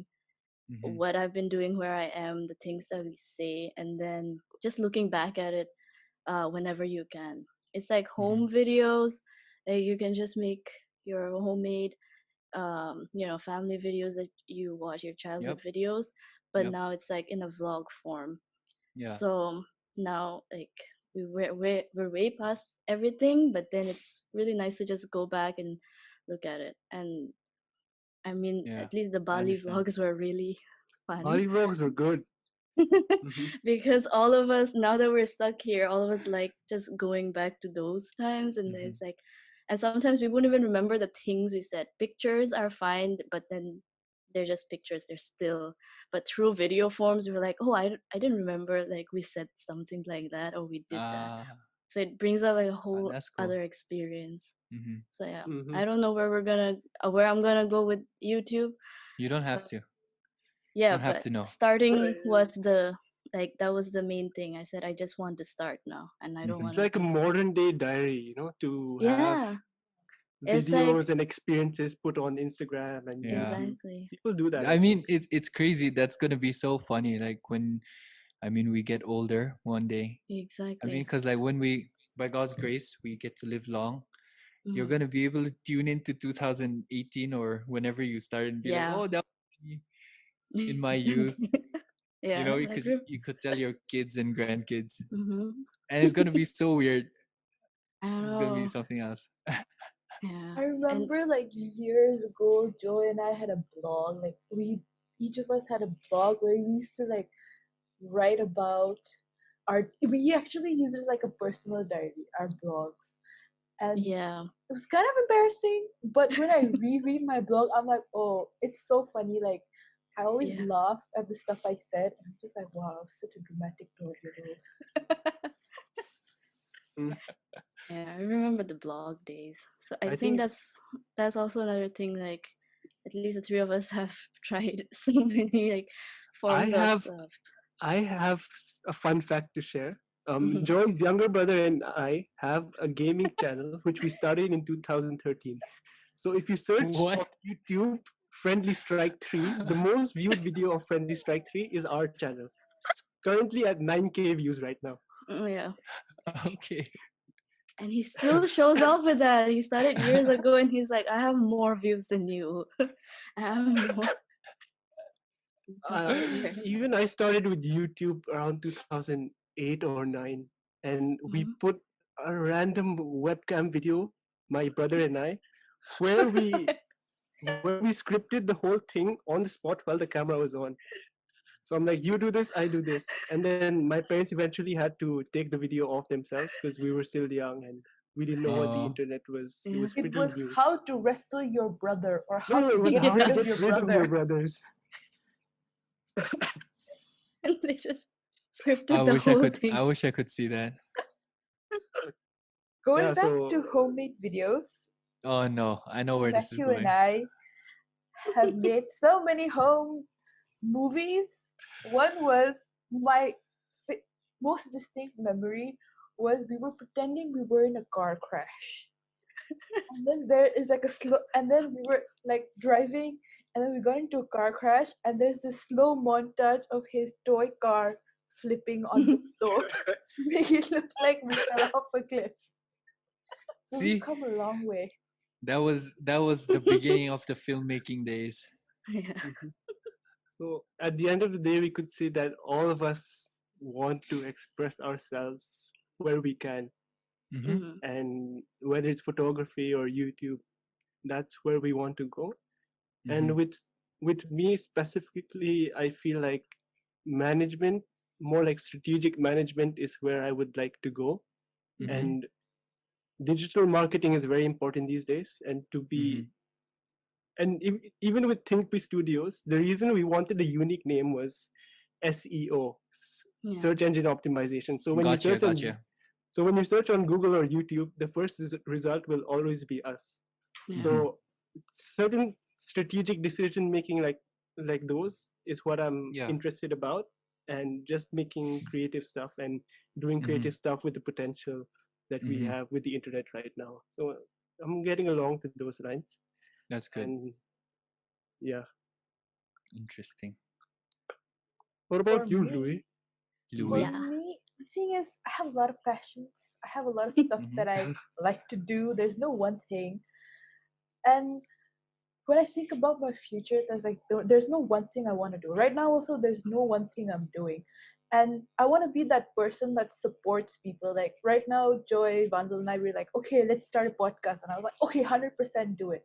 Mm-hmm. what I've been doing, where I am, the things that we say, and then just looking back at it whenever you can. It's like Mm-hmm. home videos. You can just make your homemade family videos that you watch, your childhood Yep. videos, but Yep. now it's like in a vlog form. Yeah. So now, like, we're way past everything, but then it's really nice to just go back and look at it. And I mean, Yeah. at least the I Bali understand. vlogs were really fun. Bali vlogs were good. Hmm. Because all of us, now that we're stuck here, all of us like just going back to those times. And Mm-hmm. it's like, and sometimes we wouldn't even remember the things we said. Pictures are fine, but then they're just pictures, they're still. But through video forms, we were like, oh, I didn't remember like we said something like that, or we did that. Ah, So it brings out like a whole that's cool. other experience. Mm-hmm. So yeah, Hmm. I don't know where I'm gonna go with YouTube. You don't have But to. You yeah, don't have but to know. starting was the like that was the main thing. I said I just want to start now, and I don't Mm-hmm. want It's to like a be. modern day diary, to have Yeah, it's like videos and experiences put on Instagram and Yeah. YouTube. exactly, People do that, I I think. mean, it's crazy. That's gonna be so funny. Like when, I mean, we get older one day. I mean, exactly. because like when we, by God's grace, we get to live long, you're Hmm. gonna be able to tune into 2018 or whenever you started and be like, Yeah, oh, that was me in my youth. exactly. Yeah, like Because you could tell your kids and grandkids, mm-hmm. and it's gonna be so weird. I don't It's gonna be know. something else. Yeah, I and remember like years ago, Joy and I had a blog. Like we, each of us had a blog where we used to like write about our. We actually used it like a personal diary, our blogs, and yeah, it was kind of embarrassing. But when I reread my blog, I'm like, oh, it's so funny. Like I always yeah. laugh at the stuff I said. I'm just like, wow, I was such a dramatic 12-year-old. Mm. Yeah, I remember the blog days. So I I think think that's also another thing. Like, at least the three of us have tried so many like I forms of have stuff. I have a fun fact to share. Joy's younger brother and I have a gaming channel which we started in 2013. So if you search on What? YouTube Friendly Strike 3, the most viewed video of Friendly Strike 3 is our channel. Currently at 9K views right now. Yeah. Okay. And he still shows off with that. He started years ago and he's like, I have more views than you. I have more. Even I started with YouTube around 2008 or 9, and we Mhm. put a random webcam video, my brother and I, where we scripted the whole thing on the spot while the camera was on. So I'm like, you do this, I do this, and then my parents eventually had to take the video off themselves because we were still young and we didn't know what the Oh, internet was. It Yeah. was It pretty was new. how to wrestle your brother or No, how no, to it was get how to rid Yeah. of get your rid of your brother. brothers. And they just I scripted the wish I whole could. I thing. wish I could see that. Yeah, Going back to so homemade videos, Oh no, I know where this is Matthew and going. I have made so many home movies. One was my fi- most distinct memory was we were pretending we were in a car crash. And then there is like a slow, and then we were like driving, and then we got into a car crash, and there's this slow montage of his toy car flipping on the floor, making it look like we fell off a cliff. So we've See, come a long way. that was the beginning of the filmmaking days. Yeah. mhm. So at the end of the day, we could say that all of us want to express ourselves where we can, Mm-hmm. Mhm. and whether it's photography or YouTube, that's where we want to go. Mm-hmm. And with me specifically, I feel like management, more like strategic management, is where I would like to go. Mm-hmm. Mhm. And digital marketing is very important these days. And to Mm-hmm. be even with Thinkpui Studios, the reason we wanted a unique name was SEO, Yeah. search engine optimization. Gotcha, gotcha. So when you search on Google or YouTube, the first result will always be us. Yeah. Mm-hmm. So certain strategic decision making like those is what I'm Yeah. interested about, and just making creative stuff and doing Mm-hmm. creative stuff with the potential that we Mm-hmm. have with the internet right now. So I'm getting along with those lines, That's good. and yeah. Interesting. What For about you, me, Louis? for Louis. Yeah. me, the thing is, I have a lot of passions. I have a lot of stuff Mm-hmm. that I like to do. There's no one thing. And when I think about my future, there's no one thing I want to do. Right now, also, there's no one thing I'm doing. And I want to be that person that supports people. Like right now, Joy, Vandal, and I were like, okay, let's start a podcast. And I was like, okay, 100% do it.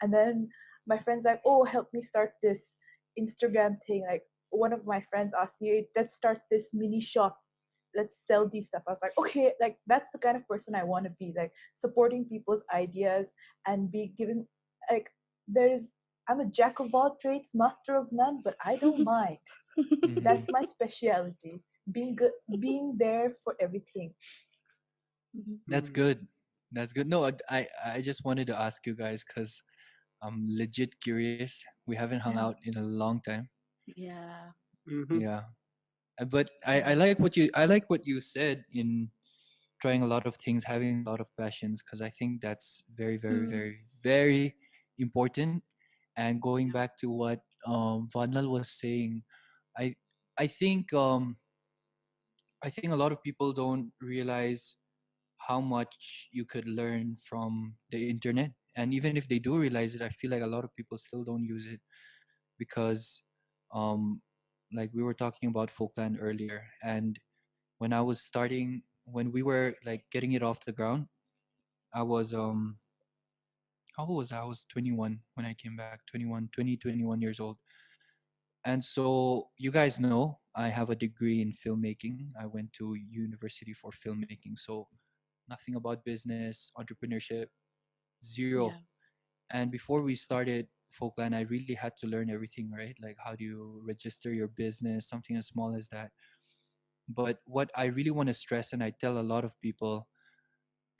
And then my friend's like, oh, help me start this Instagram thing. Like one of my friends asked me, hey, let's start this mini shop. Let's sell these stuff. I was like, okay, like that's the kind of person I want to be, like supporting people's ideas and be giving, like, there's I'm a jack of all trades, master of none, but I don't mind. Mm-hmm. That's my specialty. Being good, being there for everything. Mhm. That's Mm-hmm. good. That's good. No, I just wanted to ask you guys because I'm legit curious. We haven't hung Yeah. out in a long time. Yeah. Mm-hmm. Yeah. But I Yeah. like what you said in trying a lot of things, having a lot of passions, because I think that's very, very, Mm. very, very important. And going back to what Vanlal was saying, I I think um I think a lot of people don't realize how much you could learn from the internet. And even if they do realize it, I feel like a lot of people still don't use it because um like we were talking about Folkland earlier, and when I was starting, when we were like getting it off the ground, I was how old was I? I was 21 when I came back, 21 years old. And so you guys know I have a degree in filmmaking. I went to university for filmmaking, so nothing about business, entrepreneurship, zero. Yeah. And before we started Folkland, I really had to learn everything, right? Like how do you register your business, something as small as that. But what I really want to stress, and I tell a lot of people,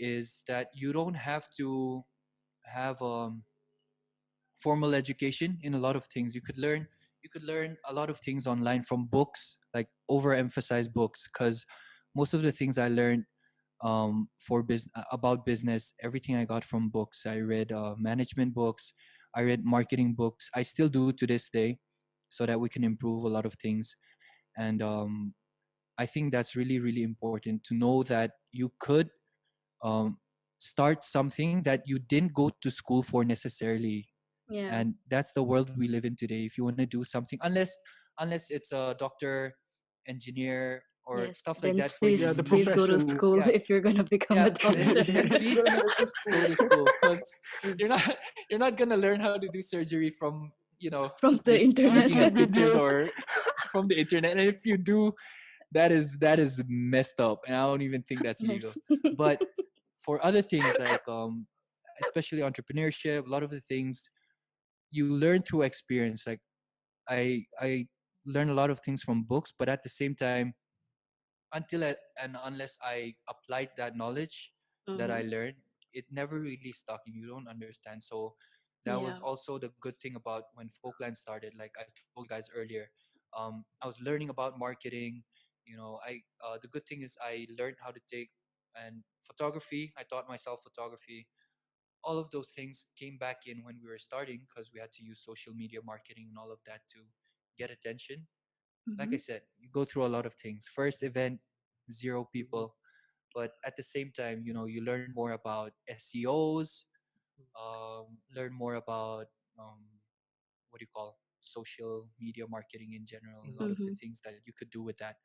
is that you don't have to have formal education in a lot of things. You could learn a lot of things online from books, like overemphasize books, because most of the things I learned for about business, everything I got from books. I read management books, I read marketing books. I still do to this day, so that we can improve a lot of things. And I think that's really really important to know that you could um, start something that you didn't go to school for necessarily. Yeah. And that's the world we live in today. If you want to do something, unless it's a doctor, engineer, or Yes. stuff like Then that, where Yeah, please the you please go to professions. school yeah, if you're gonna become yeah, a doctor. Go please to medical go school. to school, because you're not you're not gonna learn how to do surgery from, From the just internet. looking YouTube at pictures videos. or from the internet. And if you do, that is messed up, and I don't even think that's legal. Yes. But for other things, like especially entrepreneurship, a lot of the things you learn through experience. Like I learn a lot of things from books, but at the same time, and unless I applied that knowledge that I Mm-hmm. learned, it never really stuck and you don't understand. So that was Yeah. also the good thing about when Folkland started. Like I told you guys earlier, I was learning about marketing. I the good thing is I learned how to take and photography. I taught myself photography. All of those things came back in when we were starting, because we had to use social media marketing and all of that to get attention. Like Mm-hmm. I said, you go through a lot of things. First event, zero people, but at the same time, you learn more about SEOs, learn more about what do you call social media marketing in general. A lot of the Mm-hmm. things that you could do with that.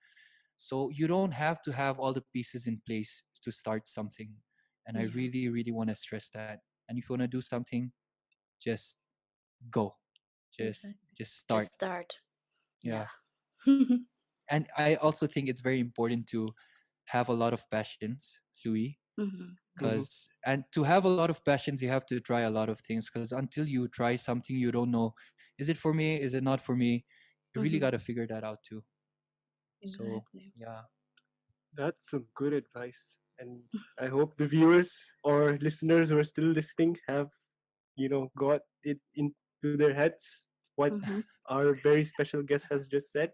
So you don't have to have all the pieces in place to start something. And I Yeah. really, really want to stress that. And if you want to do something, just go. just Exactly. just start. Just start. Yeah. Yeah. And I also think it's very important to have a lot of passions, Louis, Mm-hmm. Mhm. because and to have a lot of passions, you have to try a lot of things. Because until you try something, you don't know, is it for me? Is it not for me? You really got Mm-hmm. to figure that out too. So Exactly. yeah. That's some good advice. And I hope the viewers or listeners who are still listening have, got it into their heads what Mm-hmm. our very special guest has just said,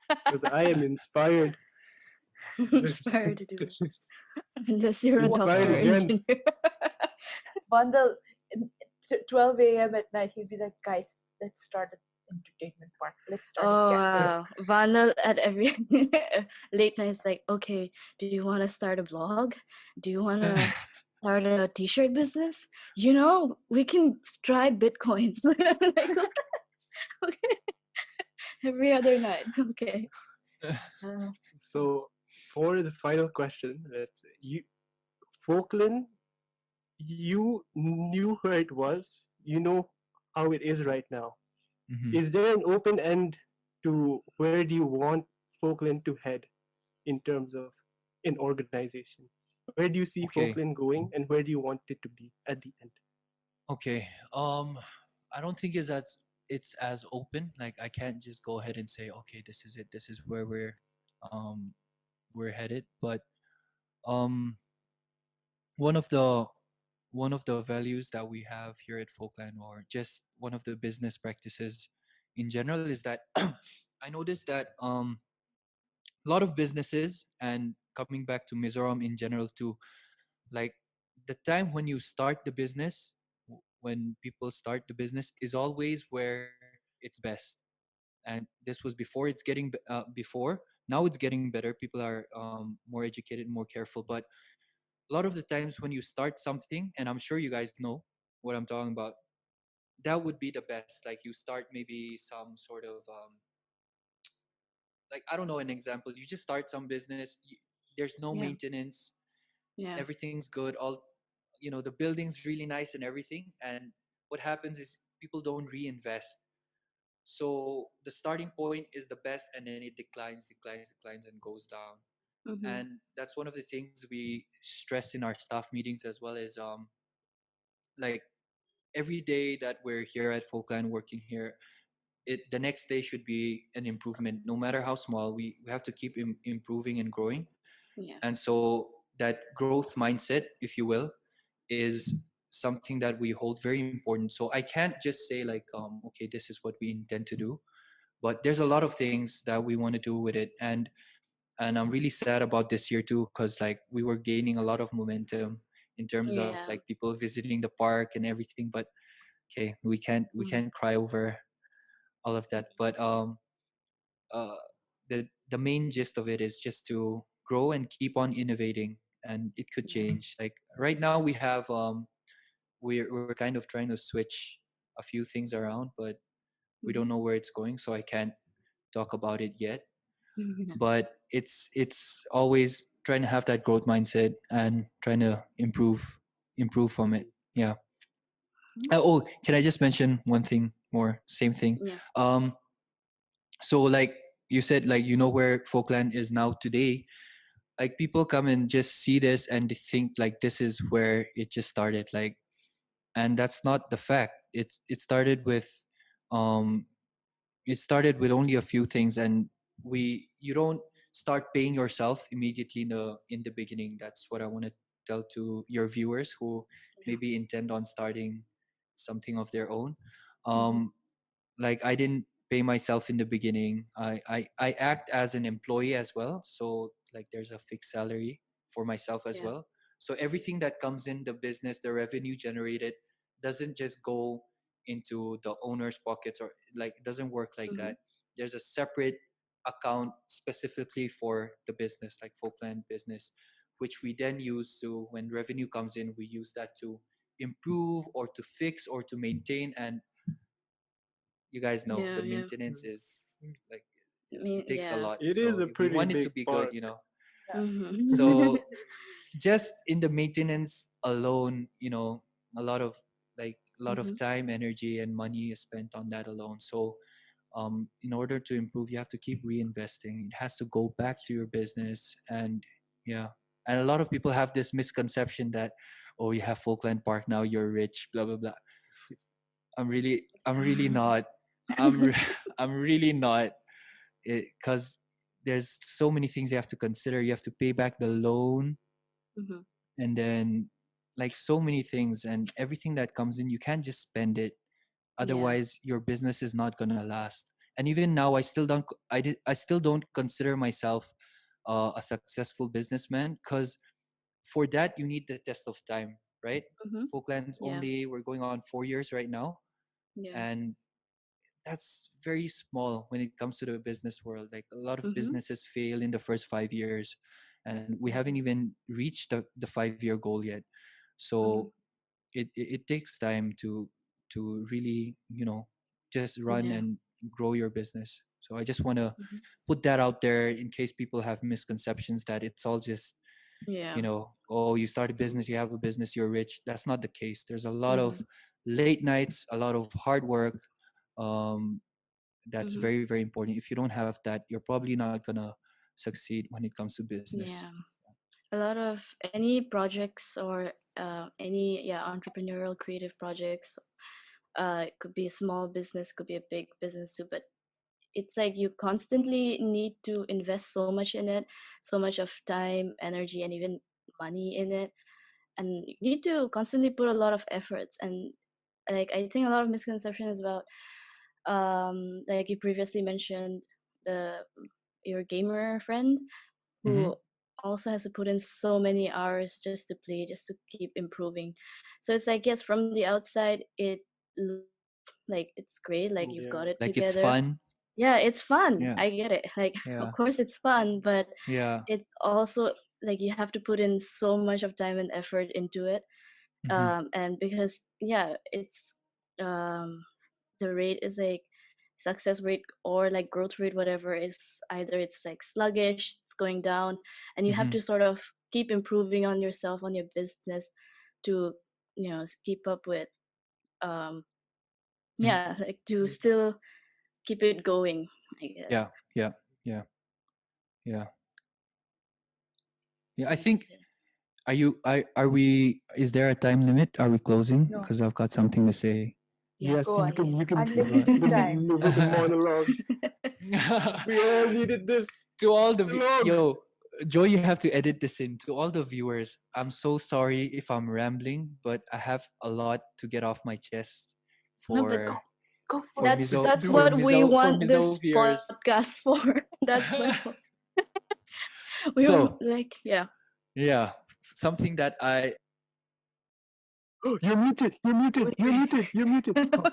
because I am inspired. Inspired to do it. Unless you're a Inspired doctor or uh, again. engineer. Bundle, 12 a.m. at night, he'd be like, guys, let's start an entertainment park. Let's start a Oh cafe. wow. Vanal at every late night is like, okay, do you want to start a blog? Do you want to start a t-shirt business? We can try bitcoins. Like, okay, every other night. Okay. Uh, So, for the final question, let's say, Folkland, you knew where it was, you know how it is right now. mhm. Is there an open end to where do you want Folkland to head in terms of an organization? Where do you see Okay. Folkland going, and where do you want it to be at the end? Okay. I don't think it's as open. Like I can't just go ahead and say, okay, this is it. This is where um we're headed. But um one of the one of the values that we have here at Folkland, or just one of the business practices in general, is that I noticed that a lot of businesses, and coming back to Mizoram in general too, like the time when you start the business, when people start the business, is always where it's best. And this was before it's getting before. Now it's getting better. People are more educated, more careful. But a lot of the times when you start something, and I'm sure you guys know what I'm talking about, that would be the best. Like you start maybe some sort of like, I don't know, an example. You just start some business. There's no yeah. maintenance. Yeah. Everything's good. All, the building's really nice and everything. And what happens is people don't reinvest. So the starting point is the best, and then it declines, and goes down. Mm-hmm. And that's one of the things we stress in our staff meetings, as well as like every day that we're here at Folkland working here, the next day should be an improvement, no matter how small. We have to keep improving and growing. Yeah. And so that growth mindset, if you will, is something that we hold very important. So I can't just say like, okay, this is what we intend to do, but there's a lot of things that we want to do with it. And and I'm really sad about this year too, because like we were gaining a lot of momentum in terms of Yeah. like people visiting the park and everything. But okay, we can't cry over all of that. But uh, the main gist of it is just to grow and keep on innovating, and it could Yeah. change. Like right now we have we're kind of trying to switch a few things around, but we don't Mm-hmm. know where it's going, so I can't talk about it yet. Yeah. But it's always trying to have that growth mindset and trying to improve from it. Yeah. Oh, can I just mention one thing more? Same thing. Yeah. Um, so like you said, like where Folkland is now today. Like people come and just see this and they think like this is where it just started. Like, and that's not the fact. It started with um only a few things, and we you don't start paying yourself immediately in the beginning. That's what I want to tell to your viewers who Yeah. maybe intend on starting something of their own. Mm-hmm. um like I didn't pay myself in the beginning. I act as an employee as well, so like there's a fixed salary for myself as Yeah. well. So everything that comes in the business, the revenue generated, doesn't just go into the owner's pockets, or like it doesn't work like Mm-hmm. that. There's a separate account specifically for the business, like Folkland business, which we then use to, when revenue comes in, we use that to improve or to fix or to maintain. And you guys know the Yeah. Yeah. maintenance is like I it mean, takes a yeah. lot, It is so a we pretty want it big to be good, part. Mm-hmm. so just in the maintenance alone, a lot of Mm-hmm. time, energy, and money is spent on that alone. So in order to improve, you have to keep reinvesting. It has to go back to your business. And yeah, and a lot of people have this misconception that, oh, you have Folkland Park now, you're rich, blah blah blah. I'm really not. I'm really not, because there's so many things you have to consider. You have to pay back the loan, Mm-hmm. and then like so many things, and everything that comes in, you can't just spend it. Yeah. Otherwise, your business is not gonna last. And even now, I still don't consider myself a successful businessman, because for that you need the test of time, right? Mm-hmm. Folkland's Yeah. we're going on 4 years right now, Yeah. and that's very small when it comes to the business world. Like a lot of Mm-hmm. businesses fail in the first 5 years, and we Yeah. haven't even reached the 5 year goal yet. Mm-hmm. So it takes time to really just run Yeah. and grow your business. So I just want to Mm-hmm. put that out there in case people have misconceptions that it's all just Yeah. oh, you start a business, you have a business, you're rich. That's not the case. There's a lot of Mm-hmm. late nights, a lot of hard work. um, that's Mm-hmm. very very important. If you don't have that, you're probably not gonna succeed when it comes to business. Yeah. A lot of any projects or any entrepreneurial creative projects. It could be a small business, could be a big business too, but it's like you constantly need to invest so much in it, so much of time, energy, and even money in it, and you need to constantly put a lot of efforts. And like I think a lot of misconceptions about like you previously mentioned, the your gamer friend Mm-hmm. who also has to put in so many hours just to play, just to keep improving. So it's like, yes, from the outside it looks like it's great, like you've Yeah. got it Like it's together. fun. Yeah, it's fun, Yeah. I get it. Like of Yeah. course it's fun, but Yeah. it's also like you have to put in so much of time and effort into it. Mm-hmm. And because yeah, it's um the rate is like success rate or like growth rate, whatever, is either it's like sluggish, it's going down, and you have Mm-hmm. to sort of keep improving on yourself, on your business, to keep up with um Mm-hmm. yeah, like to still keep it going, I guess. Yeah. Yeah. Yeah. Yeah. Yeah. I Yeah. think, are we, is there a time limit? Are we closing? No, Because I've got something to say. Yeah, Yes, go you on. can you can But Unlimited time. deliver the monologue. We all needed this to all the monologue. Joy, you have to edit this in. To all the viewers, I'm so sorry if I'm rambling, but I have a lot to get off my chest no, but Go, for go for for it. that's Mizo that's Do it. what we for want Mizo this viewers. podcast for. That's what We were So like, yeah. yeah, something that I You're muted. You're muted. Wait, You're wait. muted. You're muted. Oh,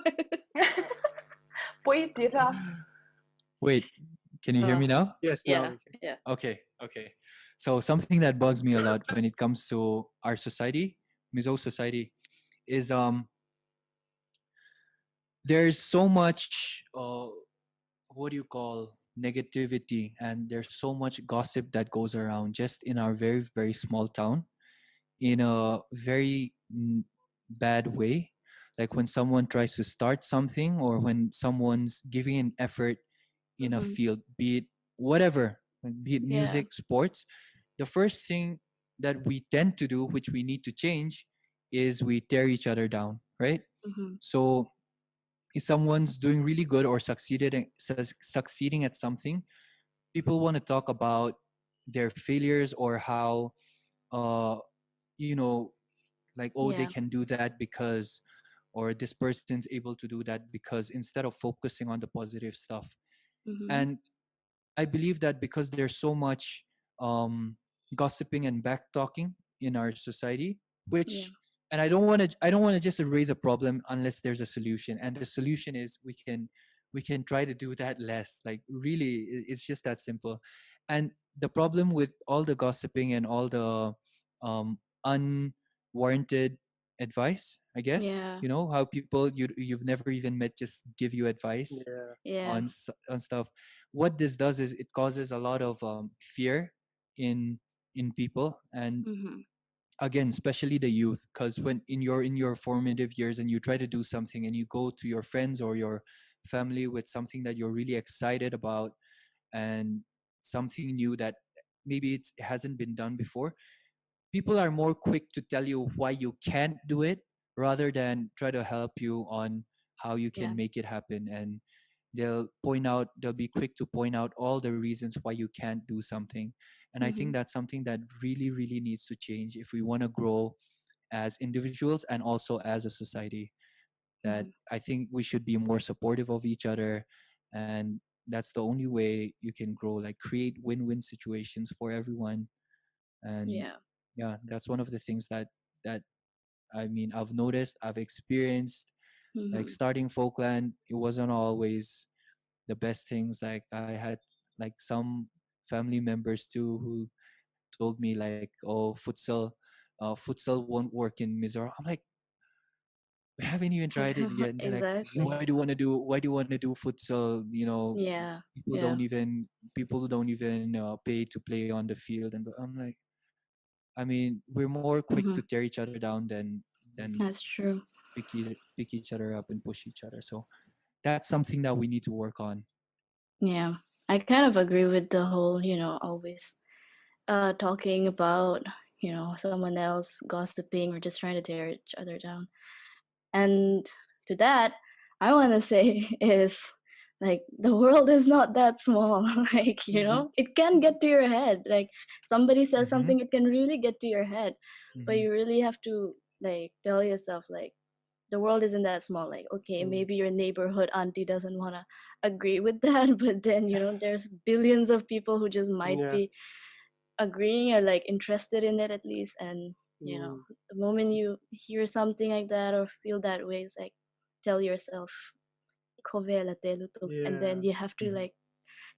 Wait, Tira. wait. Can you hear uh, me now? yes, now yeah, we can. yeah. Okay, okay. So something that bugs me a lot when it comes to our society, Mizo society, is there's so much what do you call negativity, and there's so much gossip that goes around just in our very very small town in a very bad way. Like when someone tries to start something or when someone's giving an effort in a Mm-hmm. field, be it whatever, like be it Yeah. music, sports, the first thing that we tend to do, which we need to change, is we tear each other down, right? Mm-hmm. So if someone's doing really good or succeeding at something, people want to talk about their failures or how uh you know like, oh, they Yeah. can do that because, or this person's able to do that because, instead of focusing on the positive stuff. Mm-hmm. And I believe that because there's so much gossiping and back talking in our society, Yeah. which, and I don't want to just erase a problem unless there's a solution. And the solution is we can try to do that less. Like really, it's just that simple. And the problem with all the gossiping and all the unwarranted advice, I guess, Yeah. how people you've never even met just give you advice Yeah. Yeah. on stuff. What this does is it causes a lot of fear in people. And Mm-hmm. again, especially the youth, because when in your formative years and you try to do something and you go to your friends or your family with something that you're really excited about, and something new that maybe it hasn't been done before, people are more quick to tell you why you can't do it rather than try to help you on how you Yeah. can make it happen. And they'll be quick to point out all the reasons why you can't do something. And I Mm-hmm. think that's something that really really needs to change if we want to grow as individuals and also as a society. That Mm-hmm. I think we should be more supportive of each other, and that's the only way you can grow, like create win-win situations for everyone. And Yeah. yeah, that's one of the things that I mean, I've noticed, I've experienced. Like Mm-hmm. starting Folkland, it wasn't always the best things. Like I had like some family members too who told me like, oh, futsal won't work in Mizoram. I'm like, we haven't even tried it yet. And they're like, Exactly. why do you want to do futsal? Yeah. People Yeah. don't even pay to play on the field. And I'm like, I mean, we're more quick to Mm-hmm. tear each other down than That's true. pick each other up and push each other. So that's something that we need to work on. Yeah. I kind of agree with the whole, always talking about, someone else gossiping or just trying to tear each other down. And to that, I want to say is like the world is not that small. Like, Mm-hmm. it can get to your head. Like somebody says Mm-hmm. something, it can really get to your head. But Mm-hmm. you really have to like tell yourself like the world isn't that small. Like, okay, Mm. maybe your neighborhood auntie doesn't want to agree with that, but then, there's billions of people who just might Yeah. be agreeing or like interested in it at least. And Mm. the moment you hear something like that or feel that way, it's like tell yourself "Ikaw la teluto," and then Yeah. you have to Mm-hmm. like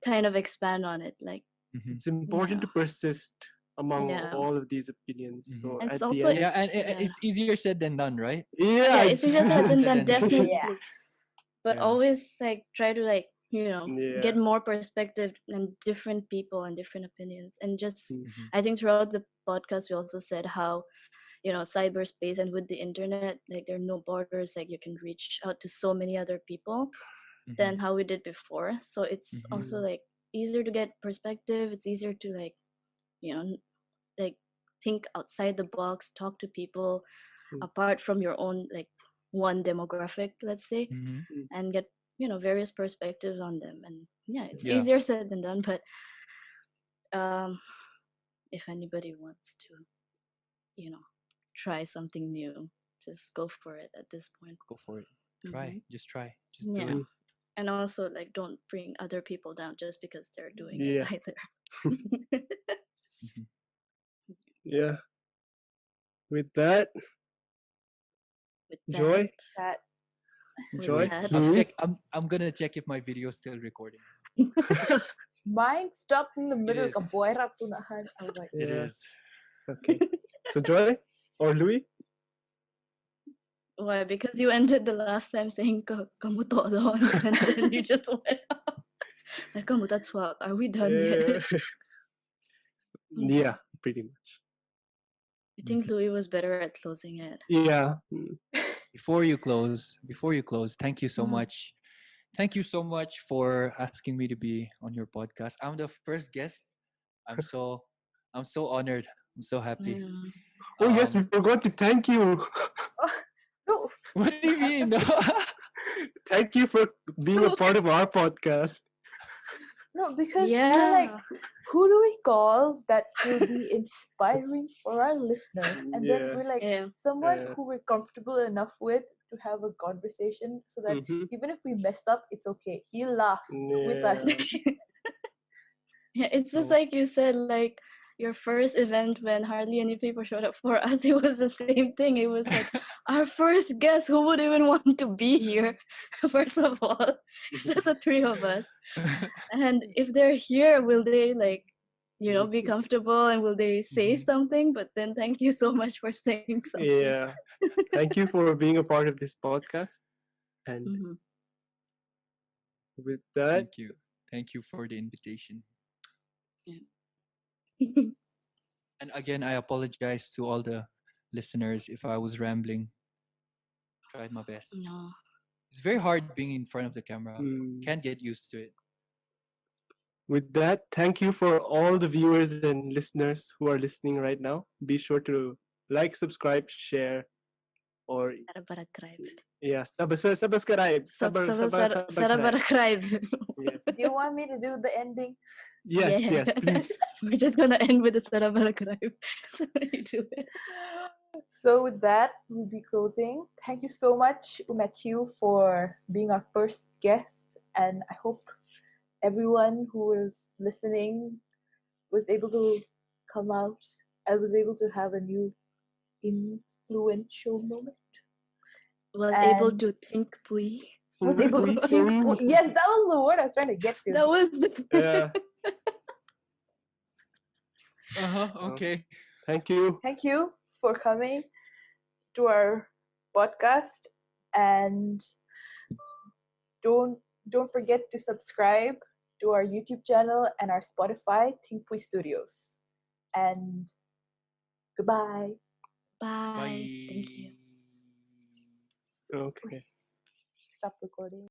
kind of expand on it, like Mm-hmm. It's important yeah, to persist among yeah. all of these opinions. Mm-hmm. So And it's at the also end, Yeah, and yeah, it's easier said than done, right? yeah, yeah, it's it's easier said than done, Yeah. definitely. But Yeah. always like try to like yeah. get more perspective and different people and different opinions. And just Mm. Mm-hmm. I think throughout the podcast we also said how cyberspace and with the internet, like there are no borders, like you can reach out to so many other people Mm-hmm. than how we did before. So it's Mm-hmm. also Mm. like easier to get perspective. It's easier to like you know like think outside the box, talk to people Mm. apart from your own like one demographic, let's say, Mm-hmm. Mm. and get various perspectives on them. And yeah, it's Yeah. easier said than done. But um if anybody wants to you know try something new, just go for it at this point. Go for it. Hmm. Try. Just do Yeah. it. Mm. And also like don't bring other people down just because they're doing it Yeah. either. Yeah. With that, With Joy, That with Joy, that, Louis. I'm gonna check if my video is still recording. mine stopped in the It middle. is. Kaboy punahan. I was like, It Yeah. is. Okay. So Joy or Louis? why? Because you ended the last time saying kamu to doon, and then you just went out. Like, kamu, that's what. Are we done yet? Yeah, pretty much. I think Louis was better at closing it. Yeah. Before you close, thank you so Mm. much. Thank you so much for asking me to be on your podcast. I'm the first guest. I'm so I'm so honored. I'm so happy. Yeah. Oh yes, we Um, forgot to thank you. no, what do you mean? Thank you for being a part of our podcast. no, because we're like, Yeah. who do we call that will be inspiring for our listeners? And then Yeah. we're like, Yeah. someone who we're comfortable enough with to have a conversation so that Mm-hmm. even if we messed up, it's okay. He'll laugh with us. Yeah. Yeah, it's just Oh, like you said, like your first event when hardly any people showed up for us, it was the same thing. It was like our first guest, who would even want to be here? First of all, it's just the three of us. And if they're here, will they like, be comfortable and will they say mhm. something? But then thank you so much for saying something. Yeah. Thank you for being a part of this podcast. And Mhm. with that, Thank you. Thank you for the invitation. Yeah. And again, I apologize to all the listeners if I was rambling. Tried my best. No. It's very hard being in front of the camera. mm, Can't get used to it. with that, thank you for all the viewers and listeners who are listening right now. Be sure to like, subscribe, share, or Subscribe. yeah, subscribe, subscribe. Subscribe. Yes, Do you want me to do the ending? yes, Yeah. yes. Please. We're just gonna end with the subscribe. So you do it. So with that, we'll be closing. Thank you so much, Matthew, for being our first guest, and I hope everyone who is listening was able to come out and was able to have a new influential moment Was able and to think, Pui. was able to think. Oh, yes, that was the word I was trying to get to. That was the. Yeah. Uh-huh. Uh, Okay. thank you. Thank you for coming to our podcast, and don't don't forget to subscribe to our YouTube channel and our Spotify, Thinkpui Studios. And goodbye. Bye. Thank you. Bye. Okay. Stop recording.